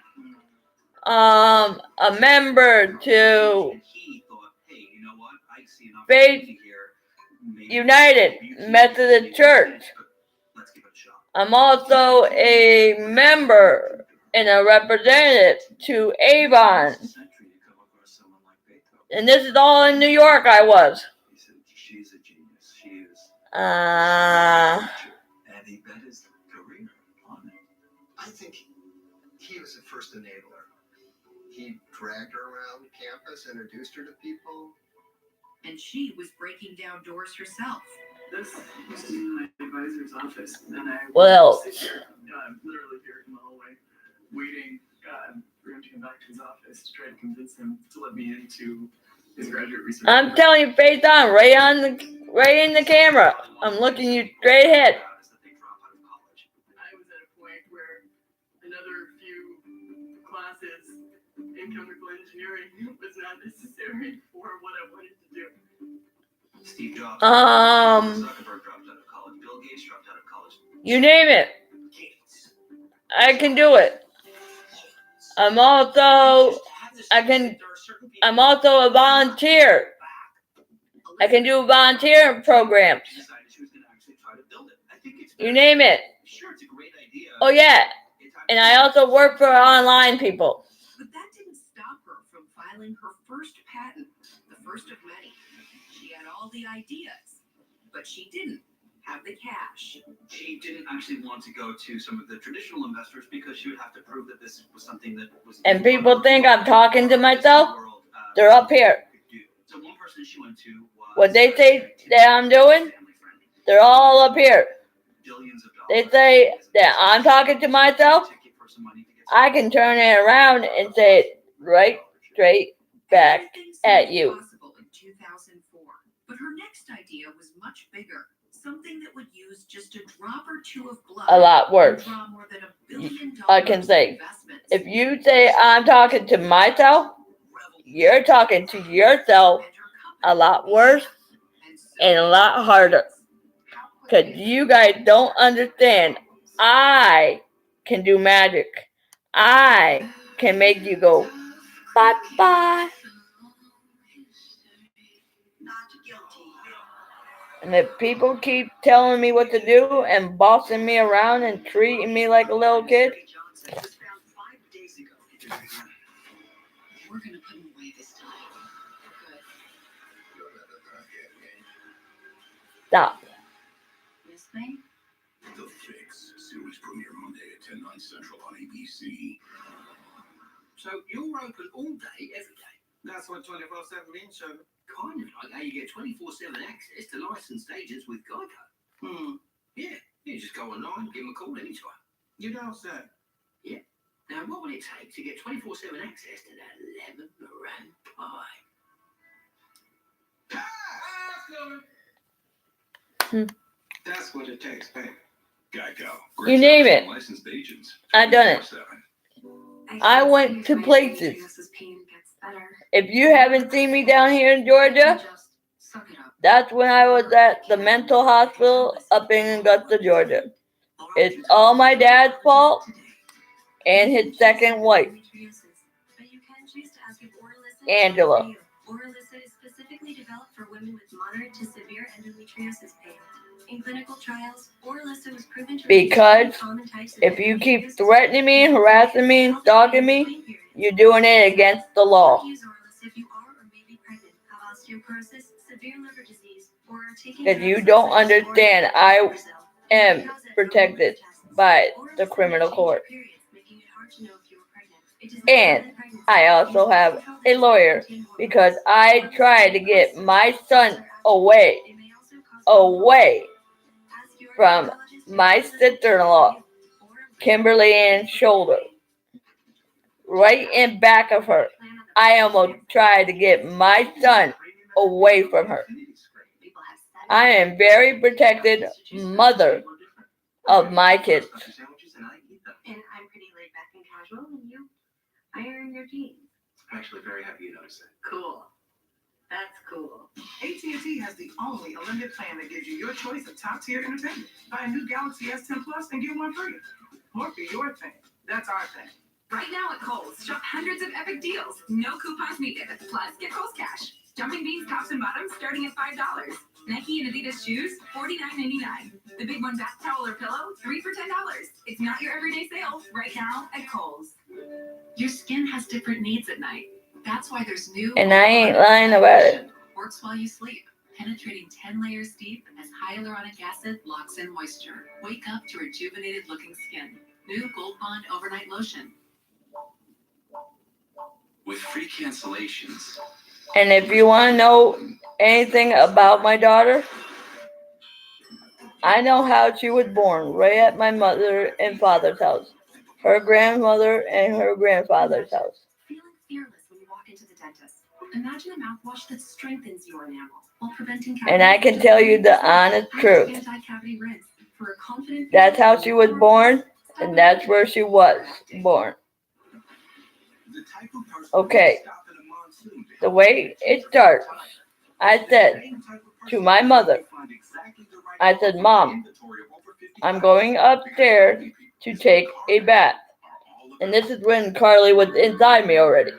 a member to And he thought, hey, you know what? I see an Faith opportunity here. Maybe United Methodist Church. Let's give it a shot. I'm also a member and a representative to Avon. And this is all in New York I was. He said, she's a genius. She is. Uh, And he bet his career on it. I think he was the first enabler. He dragged her around campus, introduced her to people. And she was breaking down doors herself. This was in my advisor's office, and I What else? sit here, literally here in the hallway, waiting for him to come back to his office to try to convince him to let me into his graduate research. I'm telling you, face on, right in the camera. I'm looking you straight ahead. I was at a point where another few classes in chemical engineering was not necessary for what I wanted to do. Steve Jobs. Um, Zuckerberg dropped out of college. Bill Gates dropped out of college. You name it, Gates. I can do it. I'm also a volunteer. I can do volunteer programs. She decided she was going to actually try to build it. I think it's You name it. Sure, it's a great idea. idea. Oh yeah, and I also work for online people. But that didn't stop her from filing her first patent, the first of many. She had all the ideas, but she didn't have the cash. She didn't actually want to go to some of the traditional investors because she would have to prove that this was something that was. And people think I'm talking to myself. They're up here. So one person she went to was What they say that I'm doing, they're all up here. billions of dollars. They say that I'm talking to myself. I can turn it around and say it right straight back Everything seemed at you. possible in 2004, but her next idea was much bigger. Something that would use just a drop or two of blood. A lot worse. and draw more than $1 billion I can say, in investments. if you say I'm talking to myself, you're talking to yourself a lot worse and a lot harder. Because you guys don't understand. I can do magic. I can make you go bye-bye. Not guilty. And if people keep telling me what to do and bossing me around and treating me like a little kid, We're gonna put him away this time. Good. stop. Yes, ma'am. The Fix series premiere Monday at 10, 9 Central on ABC. So you're open all day, every day. That's what 24/7 means, Sherman. Kind of like how you get 24/7 access to licensed agents with Geico. Yeah, you just go online, give them a call anytime. You don't say. Now, what would it take to get 24/7 access to that lemon meringue pie? That's what it takes, babe. Geico. You name it. Licensed agents. I done it. 24/7. I went to places. Endometriosis pain gets better. If you haven't seen me down here in Georgia, Just suck it up. that's when I was at the mental hospital up in Augusta, Georgia. It's all my dad's fault and his second wife, But you can choose to ask if Orilissa Angela. is for you. Orilissa is specifically developed for women with moderate to severe endometriosis pain. In clinical trials, Orilissa was proven to Because reduce common types of if you keep endometriosis threatening me, harassing me, and stalking me, you're doing it against the law. Use Orilissa if you are or may be pregnant, have osteoporosis, severe liver disease, or are taking Because you drugs don't such as understand, Orilissa I or Brazil. am Because at protected tests, by the Orilissa criminal may change court. your periods, making it hard to know if you are pregnant. It does not And prevent pregnancy. I also have a lawyer because I tried to get my son away from my sister-in-law, Kimberly Ann Shoulder, right in back of her. I almost tried to get my son away from her. I am very protected mother of my kids. And I'm pretty laid back and casual, and you iron your jeans. I'm actually very happy you noticed that. Cool. That's cool. AT&T has the only unlimited plan that gives you your choice of top-tier entertainment. Buy a new Galaxy S10 Plus and get one free. More for your thing. That's our thing. Right now at Kohl's, shop hundreds of epic deals. No coupons needed. Plus, get Kohl's Cash. Jumping beans, tops, and bottoms starting at $5. Nike and Adidas shoes, $49.99. The big one bath towel or pillow, 3 for $10. It's not your everyday sale. Right now at Kohl's. Your skin has different needs at night. That's why there's new. And I ain't lying about it. Works while you sleep, penetrating 10 layers deep as hyaluronic acid locks in moisture. Wake up to rejuvenated looking skin. New Gold Bond Overnight Lotion. With free cancellations. And if you want to know anything about my daughter, I know how she was born, right at my mother and father's house, her grandmother and her grandfather's house. Feeling fearless when you walk into the dentist. Imagine a mouthwash that strengthens your enamel while preventing And I can tell you the honest truth. Anti-cavity rinse for a confident. That's how she was born, and that's where she was born. Okay, the way it starts, I said to my mother, I said, Mom, I'm going upstairs to take a bath. And this is when Carly was inside me already.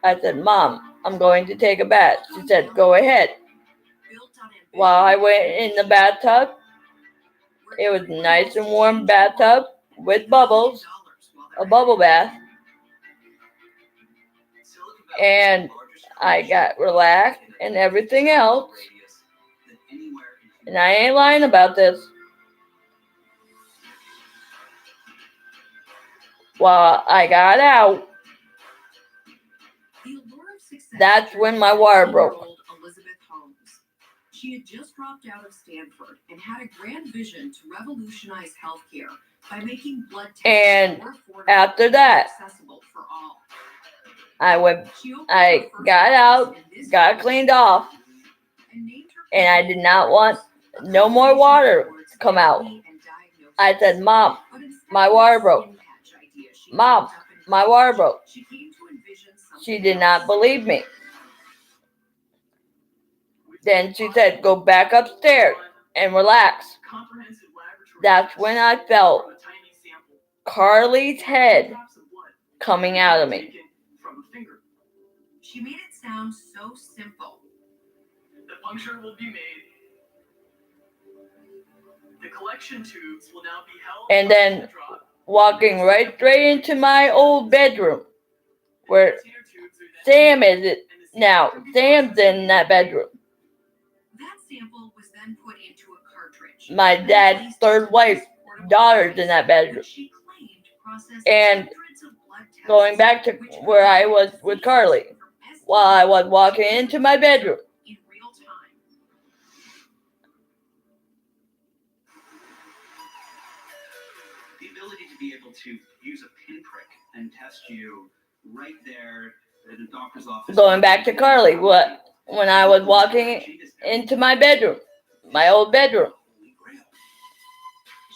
I said, Mom, I'm going to take a bath. She said, go ahead. while I went in the bathtub. It was a nice and warm bathtub with bubbles, a bubble bath, and I got relaxed and everything else. And I ain't lying about this. While I got out, that's when my water broke. Elizabeth Holmes. She had just dropped out of Stanford and had a grand vision to revolutionize healthcare by making blood tests And more affordable after that, and accessible for all. I got out, got cleaned off, and I did not want no more water to come out. I said, Mom, my water broke. Mom, my water broke. She did not believe me. Then she said, go back upstairs and relax. That's when I felt Carly's head coming out of me. She made it sound so simple. The puncture will be made. The collection tubes will now be held. And then walking right straight into my old bedroom where Sam is now. Sam's in that bedroom. That sample was then put into a cartridge. My dad's third wife, daughter's in that bedroom. And going back to where I was with Carly, while I was walking into my bedroom, In real time. The ability to be able to use a pinprick and test you right there at a doctor's office. going back to Carly, when I was walking into my bedroom, my old bedroom,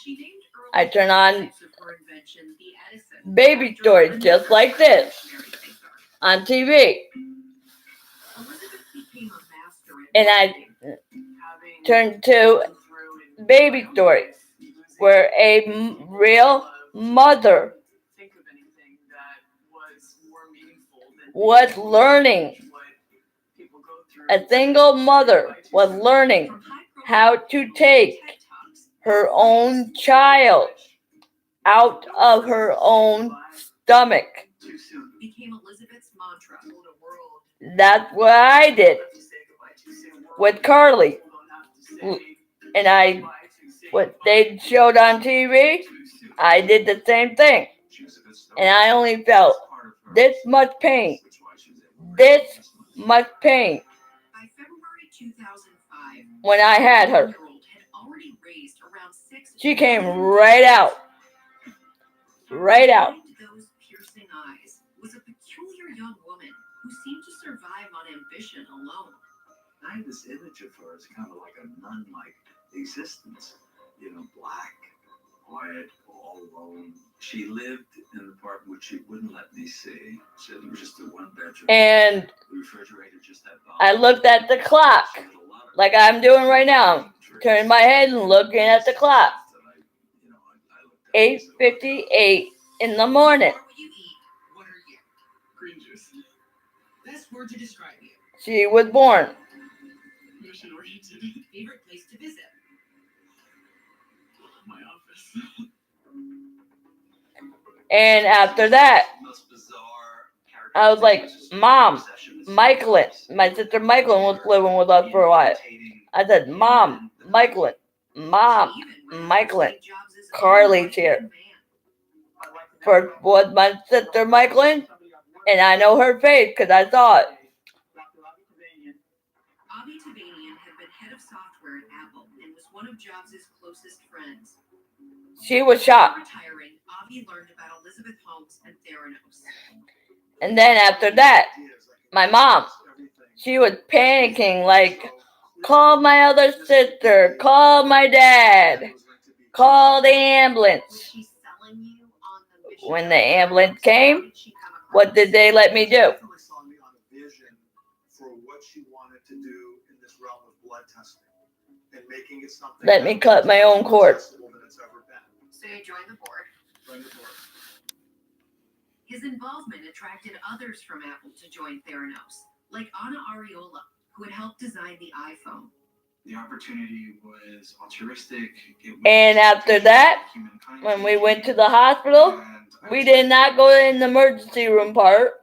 She named early I turn on types of her invention the Edison. baby stories just like this on TV. Elizabeth became a master at And I having turned to baby stories where a real mother Think of anything that was more meaningful than was learning. what people go through. A single mother was learning how to take her own child out of her own stomach. became Elizabeth's mantra. That's what I did with Carly. And what they showed on TV, I did the same thing. And I only felt this much pain. This much pain By February 2005, when I had her. had already raised around 6 She came right out. Right out. Behind those piercing eyes was a peculiar young woman who seemed to survive on ambition alone. I had this image of her as kind of like a nun-like existence, black, quiet, all alone. She lived in an apartment which she wouldn't let me see. So it was just a one-bedroom. And the refrigerator just had I looked at the clock like I'm doing right now. Turning my head and looking at the clock. 8:58 in the morning. What will you eat? What are you? Green juice. Best word to describe you. She was born. Mission oriented. Favorite place to visit? My office. And after that, I was like, Mom, Michaelin. My sister Michaelin was living with us for a while. I said, Mom, Michaelin. Mom, Michaelin. Carly's here. First was my sister Michaelin, and I know her face because I saw it. Avi Tavanian had been head of software at Apple and was one of Jobs' closest friends. She was shocked. Retiring, Avi learned about Elizabeth Holmes and Theranos. And then after that, my mom, she was panicking like, call my other sister, call my dad, call the ambulance. She's selling you on the mission. When the ambulance came, what did they let me do? Saw me on a vision for what she wanted to do in this realm of blood testing and making it something. Let me cut my own cord. accessible than it's ever been. So you joined the board. Join the board. His involvement attracted others from Apple to join Theranos, like Anna Ariola, who had helped design the iPhone. The opportunity was altruistic. And after that, when we went to the hospital, we did not go in the emergency room part.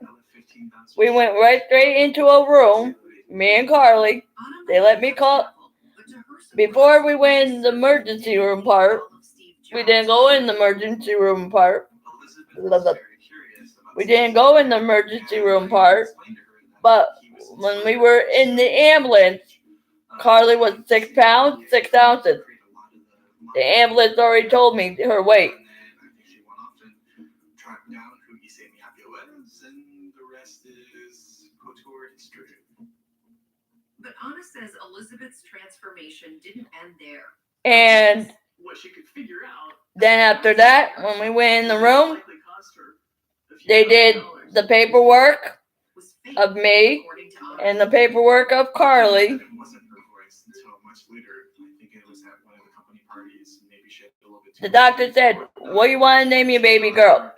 We went right straight into a room, me and Carly. They let me call. Before we went in the emergency room part, we didn't go in the emergency room part. We didn't go in the emergency room part, but when we were in the ambulance, Carly was 6 pounds, 6 ounces. The ambulance already told me her weight. But Anna says Elizabeth's transformation didn't end there. And What she could figure out. then after that, when we went in the room, they did the paperwork of me and the paperwork of Carly. The doctor said, "What do you want to name your baby girl?"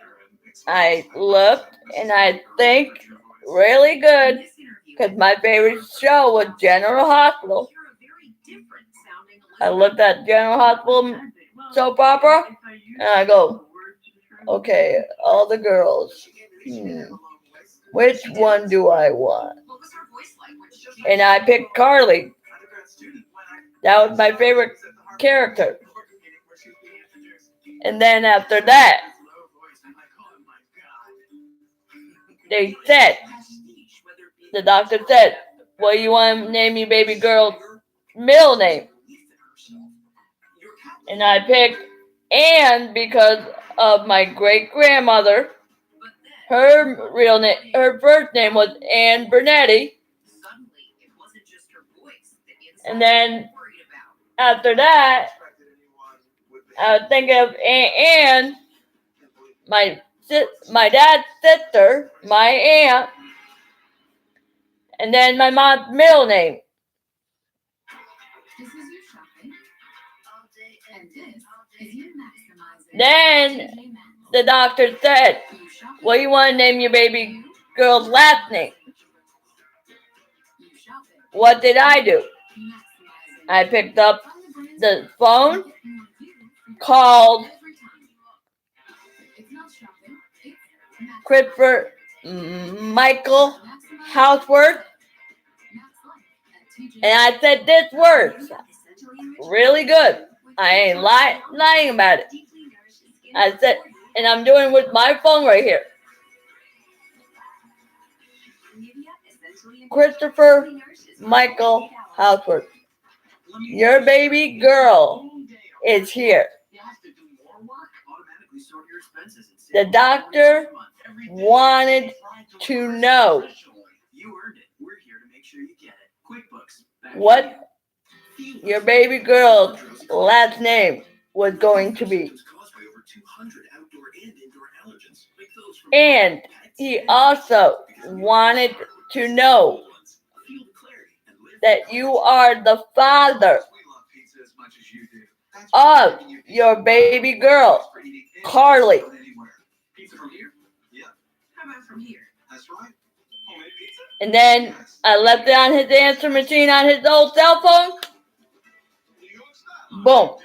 I looked and I think really good because my favorite show was General Hospital. I looked at General Hospital soap opera and I go, okay, all the girls. Which one do I want? And I picked Carly. That was my favorite character. And then after that, they said, the doctor said, "What do you want to name your baby girl's middle name?" And I picked Anne because of my great grandmother. Her real name, her first name was Anne Bernetti. And then after that, I was thinking of Anne, my dad's sister, my aunt, and then my mom's middle name. Then the doctor said, "What do you want to name your baby girl's last name?" What did I do? I picked up the phone, called Christopher Michael Houseworth, and I said this words. Really good. I ain't lying about it. I said, and I'm doing it with my phone right here. Christopher Michael Houseworth, your baby girl is here. The doctor wanted to know what your baby girl's last name was going to be. And he also wanted to know that you are the father of your baby girl, Carly. And then I left it on his answer machine on his old cell phone. Boom.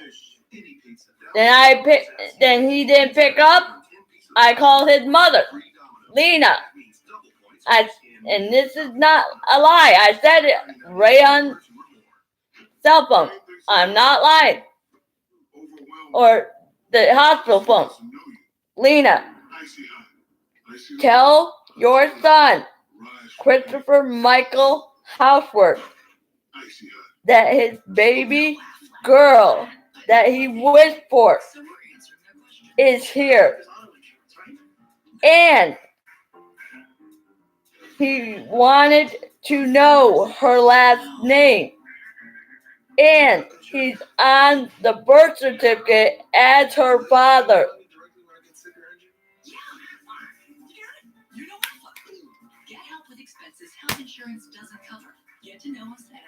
Then he didn't pick up. I called his mother, Lena. And this is not a lie. I said it right on cell phone. I'm not lying. Or the hospital phone. Lena, tell your son, Christopher Michael Houseworth, that his baby girl that he wished for is here. And he wanted to know her last name. And he's on the birth certificate as her father. Get help with expenses health insurance doesn't cover. Get to know us at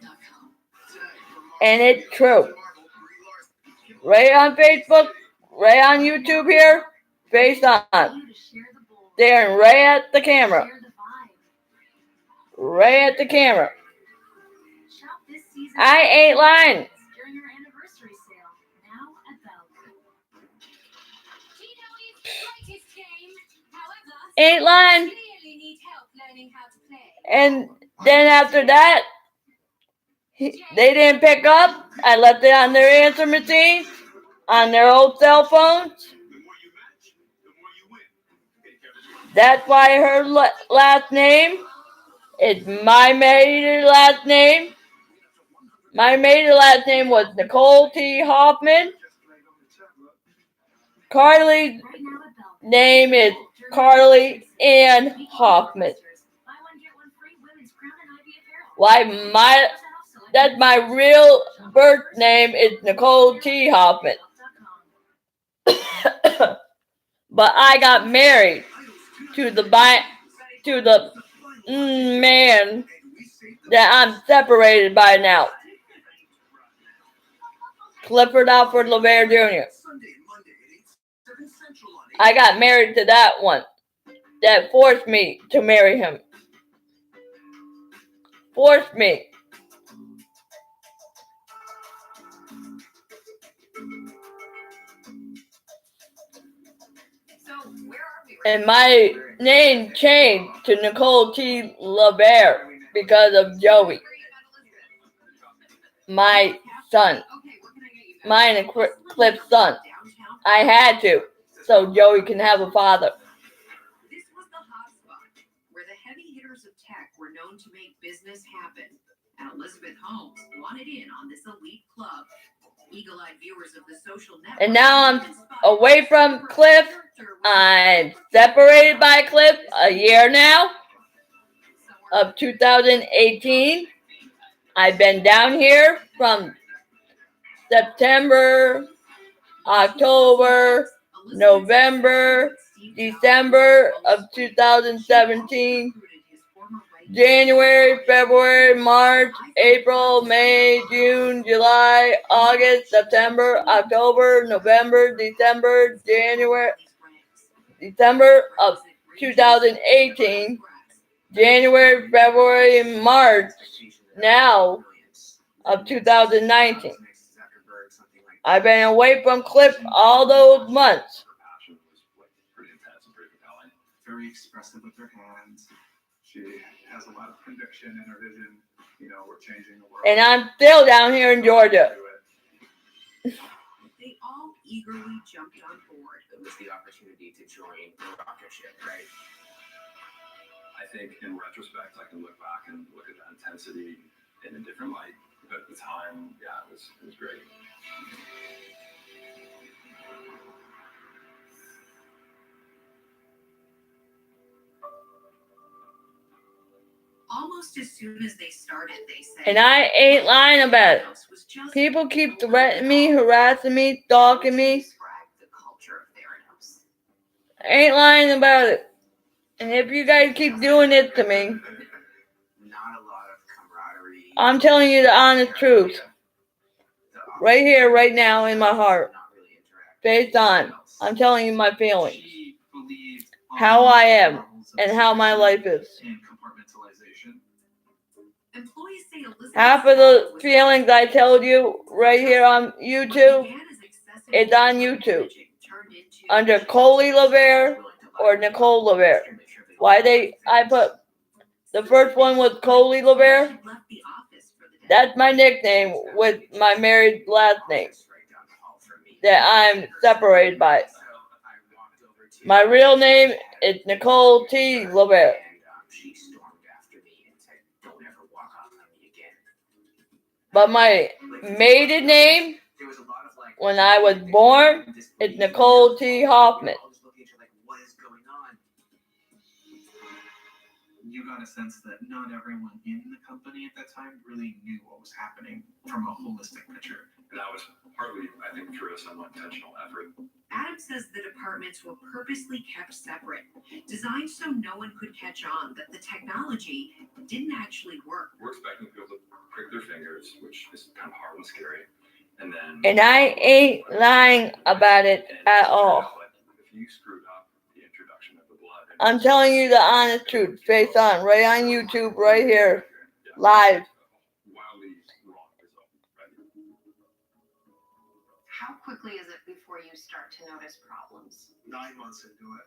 app.com. And it's true. Right on Facebook, right on YouTube here, face on. Staring right at the camera. Right at the camera. I ain't lying. During our anniversary sale, now at Belk. Ain't lying. And then after that, they didn't pick up. I left it on their answer machine, on their old cell phones. That's why her last name is my maiden last name. My maiden last name was Nicole T. Hoffman. Carly's name is Carly Ann Hoffman. Why that's my real birth name is Nicole T. Hoffman. But I got married to the man that I'm separated by now. Clifford Alfred LeVere Jr. I got married to that one that forced me to marry him. Forced me. And my name changed to Nicole T. LeVere because of Joey, my son, mine and Cliff's son. I had to, so Joey can have a father. This was the hotspot where the heavy hitters of tech were known to make business happen, and Elizabeth Holmes wanted in on this elite club. Eagle-eyed viewers of the social network. And now I'm away from Cliff. I'm separated by Cliff a year now of 2018. I've been down here from September, October, November, December of 2017, January, February, March, April, May, June, July, August, September, October, November, December, January, December of 2018, January, February, March, now of 2019. I've been away from Cliff all those months. Very expressive with her hands. She has a lot of conviction in her vision. You know, we're changing the world. And I'm still down here in Georgia. They all eagerly jumped on board. It was the opportunity to join the rocket ship, right? I think in retrospect, I can look back and look at that intensity in a different light. But at the time, yeah, it was great. Almost as soon as they started, they said. And I ain't lying about it. People keep threatening me, harassing me, stalking me. I ain't lying about it. And if you guys keep doing it to me, I'm telling you the honest truth. Right here, right now, in my heart. Face on. I'm telling you my feelings. How I am and how my life is. Half of the feelings I told you right here on YouTube, it's on YouTube. Under Coley LeVere or Nicole LeVere. I put the first one was Coley LeVere. That's my nickname with my married last name that I'm separated by. My real name is Nicole T. LeVere. But my maiden name, when I was born, is Nicole T. Hoffman. You got a sense that not everyone in the company at that time really knew what was happening from a holistic picture. And that was partly, I think, through a somewhat intentional effort. Adam says the departments were purposely kept separate, designed so no one could catch on that the technology didn't actually work. We're expecting people to prick their fingers, which is kind of hard and scary. And I ain't lying about it at all. If you screwed up the introduction of the blood, I'm telling you the honest truth, face on, right on YouTube, right here, live. quickly is it before you start to notice problems? 9 months into it,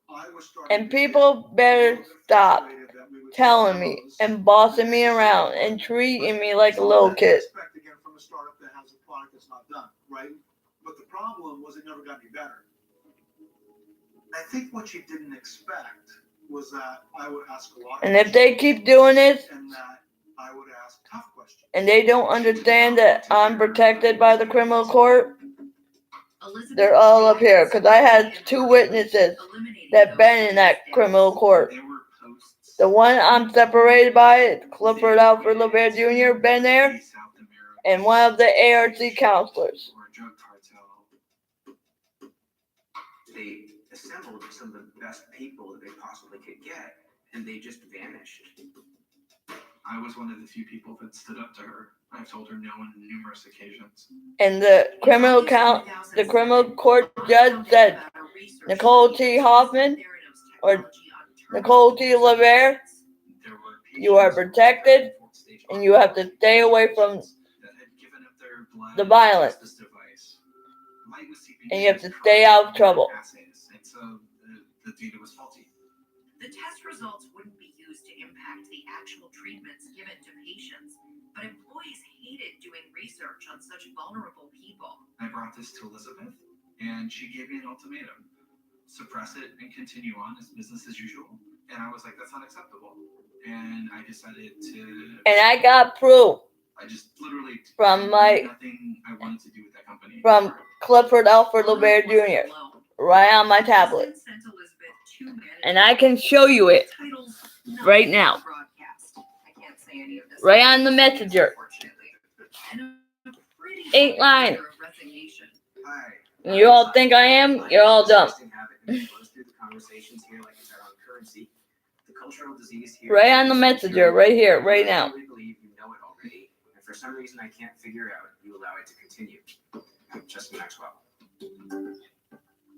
I was starting And to people get better a little bit stop frustrated that we would telling me close. and bossing me around and treating me like a little kid. Expect again from a startup that has a product that's not done, right? But the problem was it never got any better. I think what you didn't expect was that I would ask a lot of And if they keep doing this questions and that I would ask tough questions. and they don't understand that I'm protected by the criminal court, they're all up here. Because I had 2 witnesses that been in that criminal court. The one I'm separated by, Clifford Alfred LeBear Jr., been there, and one of the ARC counselors. They assembled some of the best people that they possibly could get, and they just vanished. I was one of the few people that stood up to her. I've told her no on numerous occasions. And the criminal court judge said, Nicole T. Hoffman or Nicole T. LeBear, you are protected and you have to stay away from the violence. And you have to stay out of trouble. The data was faulty. The test results wouldn't be used to impact the actual treatments given to patients, but employees hated doing research on such vulnerable people. I brought this to Elizabeth, and she gave me an ultimatum. Suppress it and continue on as business as usual. And I was like, that's unacceptable. And I decided to... And I got proof. I just literally... From nothing I wanted to do with that company. From Clifford Alfred LeBear Jr. Right on my tablet. And I can show you it right now. Right on the messenger. Ain't lying. And you all think I am? You're all dumb. Right on the messenger, right here, right now. For some reason I can't figure out, you allow it to continue. Just Maxwell.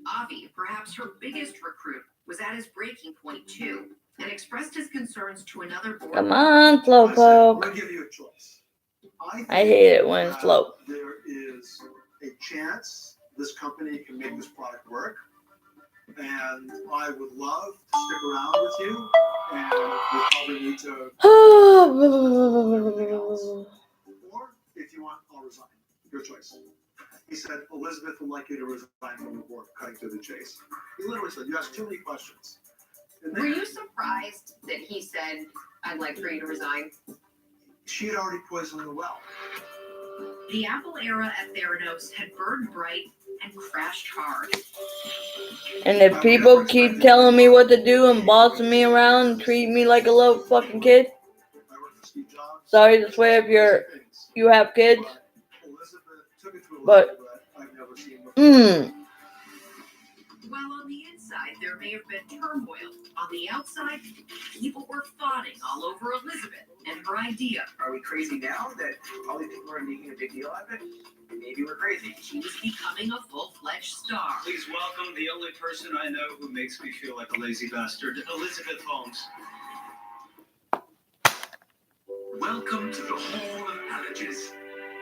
Avi, perhaps her biggest recruit, was at his breaking point too, and expressed his concerns to another board. Come on, Slowpoke. I'll give you a choice. I hate it when it's slow. There is a chance this company can make this product work, and I would love to stick around with you, and we probably need to. Or if you want, I'll resign. Your choice. He said, Elizabeth would like you to resign from the board, cutting to the chase. He literally said, you asked too many questions. Were you surprised that he said, I'd like for you to resign? She had already poisoned the well. The Apple era at Theranos had burned bright and crashed hard. And if people keep telling me what to do and bossing me around and treating me like a little fucking kid, sorry to swear if you have kids, but While on the inside there may have been turmoil, on the outside, people were fawning all over Elizabeth and her idea. Are we crazy now that all these people are making a big deal out of it? Maybe we're crazy. She was becoming a full-fledged star. Please welcome the only person I know who makes me feel like a lazy bastard, Elizabeth Holmes. Welcome to the Hall of Allergies.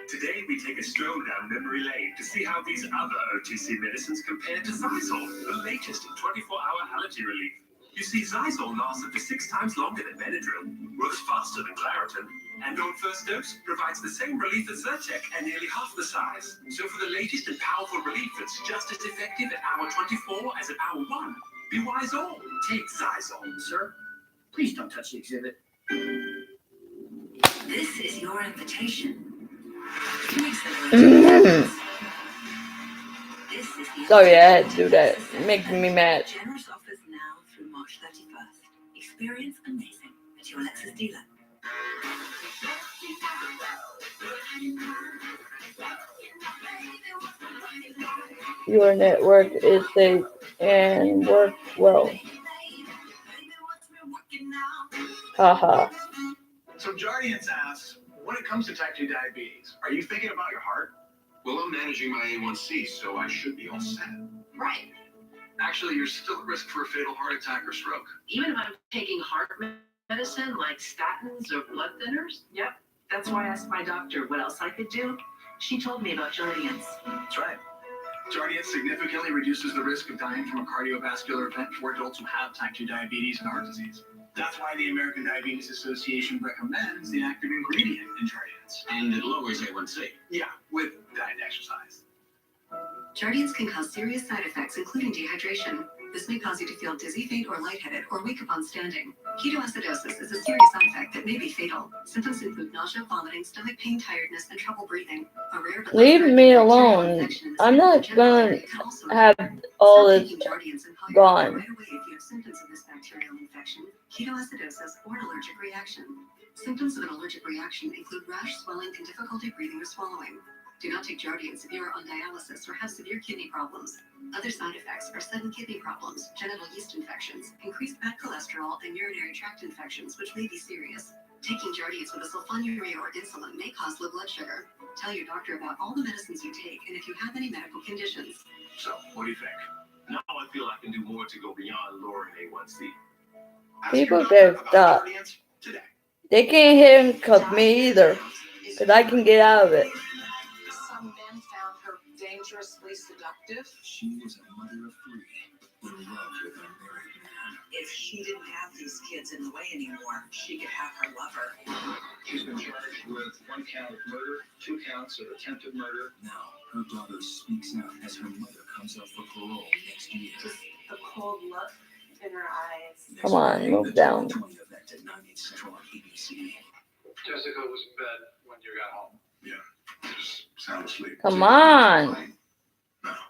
Today we take a stroll down memory lane to see how these other OTC medicines compare to Zysol, the latest in 24-hour allergy relief. You see, Zysol lasts up to 6 times longer than Benadryl, works faster than Claritin, and on first dose provides the same relief as Zyrtec and nearly half the size. So for the latest and powerful relief that's just as effective at hour 24 as at hour 1, be wise all. Take Zysol. Sir, please don't touch the exhibit. This is your invitation. sorry I had to do that. It makes me mad. Generous offers now through March 31st. Experience amazing at your Lexus dealer. Your network is safe and works well. Haha. So Jardiance asks, when it comes to type 2 diabetes, are you thinking about your heart? Well, I'm managing my A1C, so I should be all set. Right. Actually, you're still at risk for a fatal heart attack or stroke. Even if I'm taking heart medicine like statins or blood thinners? Yep. That's why I asked my doctor what else I could do. She told me about Jardiance. That's right. Jardiance significantly reduces the risk of dying from a cardiovascular event for adults who have type 2 diabetes and heart disease. That's why the American Diabetes Association recommends the active ingredient in Jardiance. And it lowers A1C. Yeah, with diet and exercise. Jardiance can cause serious side effects, including dehydration. This may cause you to feel dizzy, faint, or lightheaded, or weak upon standing. Ketoacidosis is a serious side effect that may be fatal. Symptoms include nausea, vomiting, stomach pain, tiredness, and trouble breathing. A rare but Leave me life-threatening bacterial alone. infection is I'm not genital gonna area can also have all this taking Jardiance and call your doctor gone. right away if you have symptoms of this bacterial infection, ketoacidosis, or an allergic reaction. Symptoms of an allergic reaction include rash, swelling, and difficulty breathing or swallowing. Do not take Jardiance if you are on dialysis or have severe kidney problems. Other side effects are sudden kidney problems, genital yeast infections, increased bad cholesterol, and urinary tract infections, which may be serious. Taking Jardiance with a sulfonylurea or insulin may cause low blood sugar. Tell your doctor about all the medicines you take and if you have any medical conditions. So, what do you think? Now I feel I can do more to go beyond lowering A1C. People better stop. They can't handcuff me either, because I can get out of it. Some men found her dangerously seductive. She was a mother of 3 in love with a married man. If she didn't have these kids in the way anymore, she could have her lover. She's been charged with 1 count of murder, 2 counts of attempted murder. Now, her daughter speaks out as her mother comes up for parole next year. Just the cold look in her eyes. Come on, move down. At 9 Central on ABC. Jessica was in bed when you got home. Yeah, just sound asleep. Come on.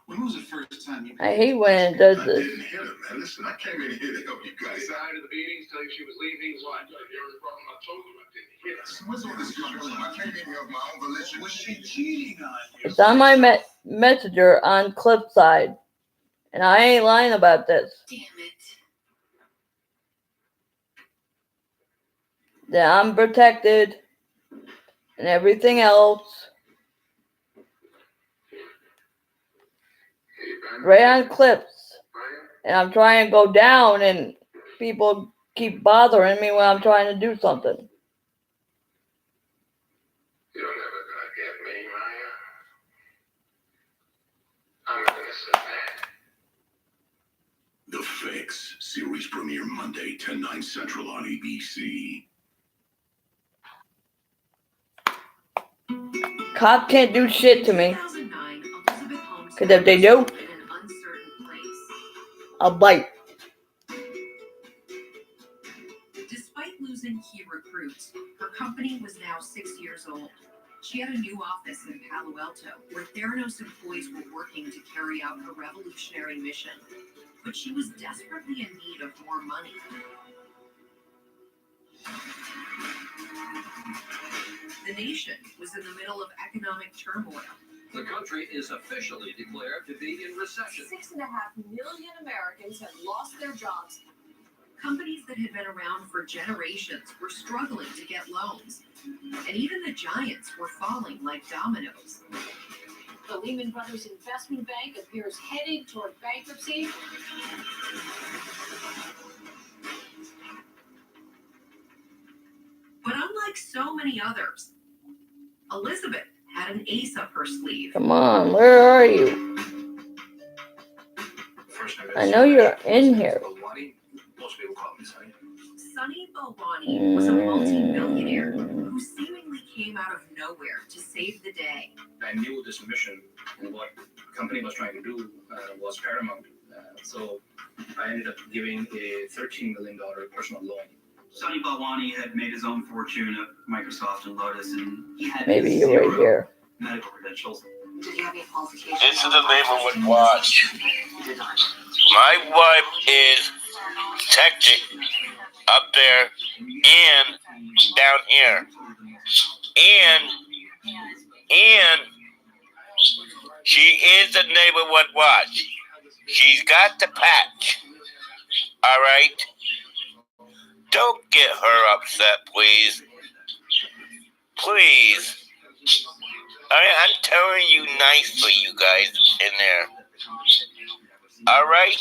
When was the first time you... I hate when it does I this. didn't hit her, man. Listen, I came in here to help you guys You out. decided the beatings, tell you she was leaving. What? The only problem I told you I didn't hit her. What's all this coming from? I came in here of my own volition. Was she cheating on you? It's on my messenger on Cliffside. And I ain't lying about this. Damn it. That I'm protected and everything else. Right on cliffs. And I'm trying to go down and people keep bothering me when I'm trying to do something. You're never gonna get me, Maya. I'm innocent, man. The Fix series premiere Monday, 10/9 Central on ABC. Cop can't do shit to me. 2009, Elizabeth Holmes Because if they do, in an uncertain place. I'll bite. Despite losing key recruits, her company was now 6 years old. She had a new office in Palo Alto, where Theranos employees were working to carry out her revolutionary mission. But she was desperately in need of more money. The nation was in the middle of economic turmoil. The country is officially declared to be in recession. 6.5 million Americans have lost their jobs. Companies that had been around for generations were struggling to get loans. And even the giants were falling like dominoes. The Lehman Brothers Investment Bank appears headed toward bankruptcy. But unlike so many others, Elizabeth had an ace up her sleeve. Come on, where are you? I know you're in here. Most people call me Sonny. Sonny Balwani was a multi-millionaire who seemingly came out of nowhere to save the day. I knew this mission and what the company was trying to do was paramount. So I ended up giving a $13 million personal loan. Sonny Balwani had made his own fortune at Microsoft and Lotus, and he had Maybe you're right here. medical credentials. Did he have any qualifications? This is the neighborhood watch. My wife is tactic up there and down here. And she is the neighborhood watch. She's got the patch. All right? Don't get her upset, please. Please. I'm telling you nicely, you guys in there. All right?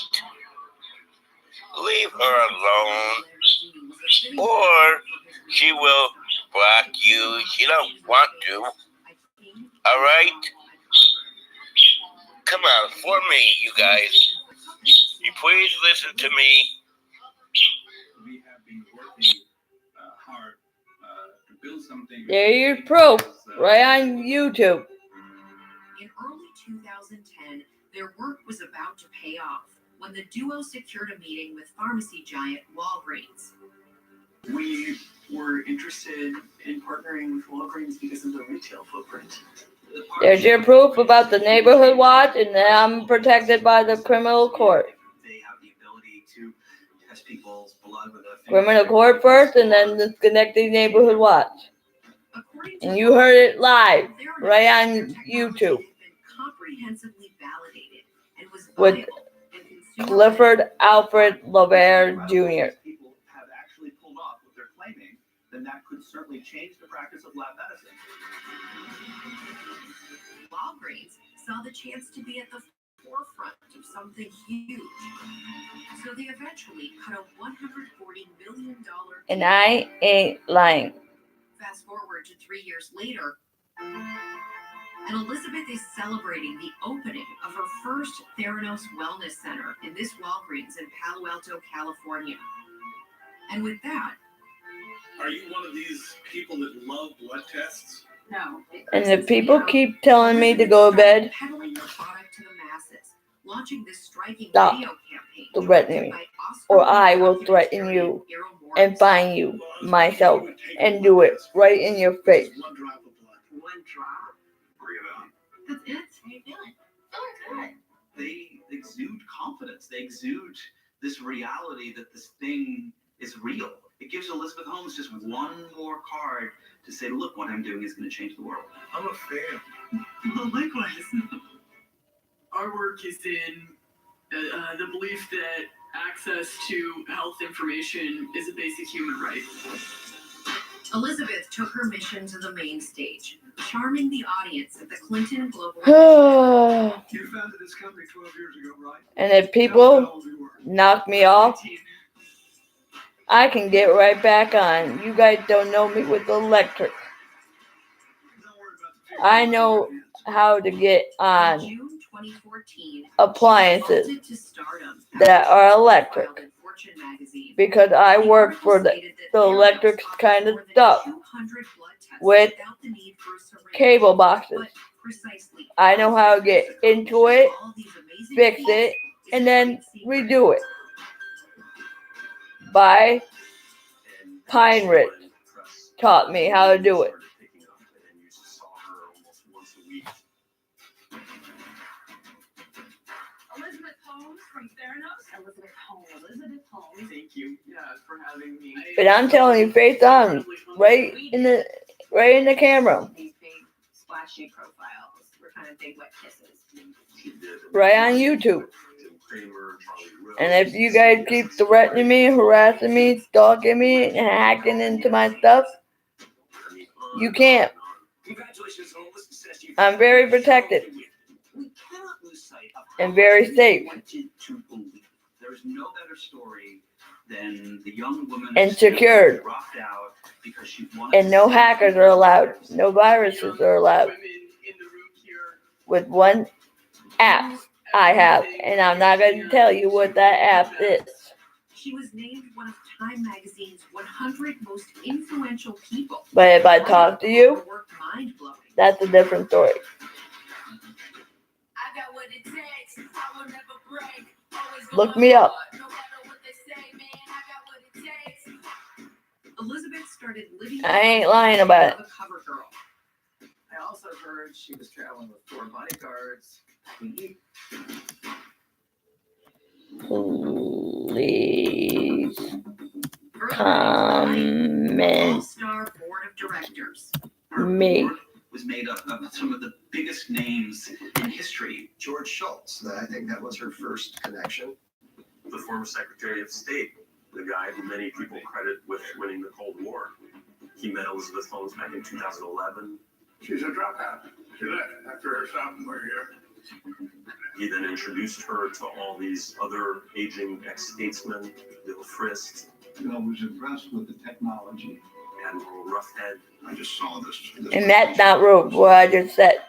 Leave her alone. Or she will block you. She don't want to. All right? come on, for me, you guys. You please listen to me. We have been working hard to build something. There's your proof, right on YouTube. In early 2010, their work was about to pay off when the duo secured a meeting with pharmacy giant Walgreens. We were interested in partnering with Walgreens because of the retail footprint. There's your proof about the neighborhood watch, and I'm protected by the criminal court. They have the ability to test people's blood with a Criminal court first, and then the Schenectady neighborhood watch. And you heard it live, right on YouTube, Comprehensively validated and was with viable and consumer- Clifford Alfred LaBerre Jr. people have actually pulled off what they're claiming, then that could certainly change the practice of lab medicine. Walgreens saw the chance to be at the forefront of something huge. So they eventually cut a $140 million And I ain't lying. Fast forward to 3 years later, and Elizabeth is celebrating the opening of her first Theranos Wellness Center in this Walgreens in Palo Alto, California. And with that, Are you one of these people that love blood tests? no. And if people keep telling me to go to bed, Peddling her product to the masses, launching this striking stop video campaign threatening me, or I will threaten you and find you myself and do it right in your face. One drop. Bring it on. That's it. How you feeling? Feeling good. They exude confidence. They exude this reality that this thing is real. It gives Elizabeth Holmes just one more card to say, look, what I'm doing is going to change the world. I'm a fan. Well, likewise. Our work is in the belief that access to health information is a basic human right. Elizabeth took her mission to the main stage, charming the audience at the Clinton Global. You founded this company 12 years ago, right? And if people knock me off, I can get right back on. You guys don't know me with electric. I know how to get on June 2014, appliances vaulted to stardom that are electric, in Fortune magazine. because I work for the electric kind of stuff 200 blood tests with without the need for a syringe. cable boxes. But precisely I know how to get into it, all these amazing fix feats it, is and then secret. redo it. By Pine Ridge taught me how to do it. Elizabeth Holmes from Theranos. Elizabeth Holmes. Thank you for having me. But I'm telling you, face on, right in the camera, These big splashy profiles were kind of big wet kisses. right on YouTube. And if you guys keep threatening me, harassing me, stalking me, and hacking into my stuff, you can't. I'm very protected We cannot lose sight of and very safe wanted to believe. There's no better story than the young woman and who secured. dropped out because she wanted And no hackers are allowed. No viruses are allowed. With one app I have, and I'm not going to tell you what that app is. She was named one of Time Magazine's 100 most influential people. But if I talk to you, Work mind-blowing. that's a different story. I got what it takes. I will never break. Always go Look me up. hard, no matter what they say, man. I got what it takes. Elizabeth started living. I ain't lying about it. A cover girl. I also heard she was traveling with 4 bodyguards. Please comment All-star board of directors. me. was made up of some of the biggest names in history. George Shultz, I think that was her first connection. The former Secretary of State, the guy who many people credit with winning the Cold War. He met Elizabeth Holmes back in 2011. She's a dropout. She left after her sophomore year. He then introduced her to all these other aging ex-statesmen, Bill Frist, I was impressed with the technology. Admiral Roughhead. I just saw this And that's not rude, what I just said.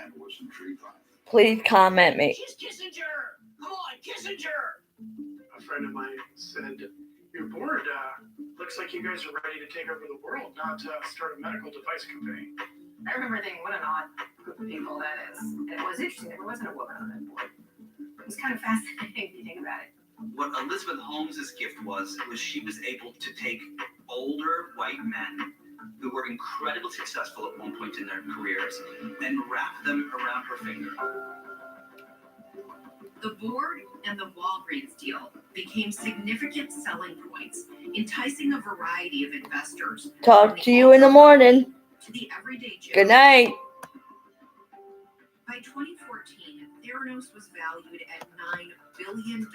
and was intrigued by it. please comment me. She's Kissinger! Come on, Kissinger! A friend of mine said, your board looks like you guys are ready to take over the world, not start a medical device company. I remember thinking, what an odd group of people that is. And it was interesting, there wasn't a woman on that board. It was kind of fascinating if you think about it. What Elizabeth Holmes's gift was she was able to take older white men who were incredibly successful at one point in their careers and wrap them around her finger. The board and the Walgreens deal became significant selling points, enticing a variety of investors. Talk to you in the morning. To the everyday Joe. Good night. By 2014, Theranos was valued at $9 billion.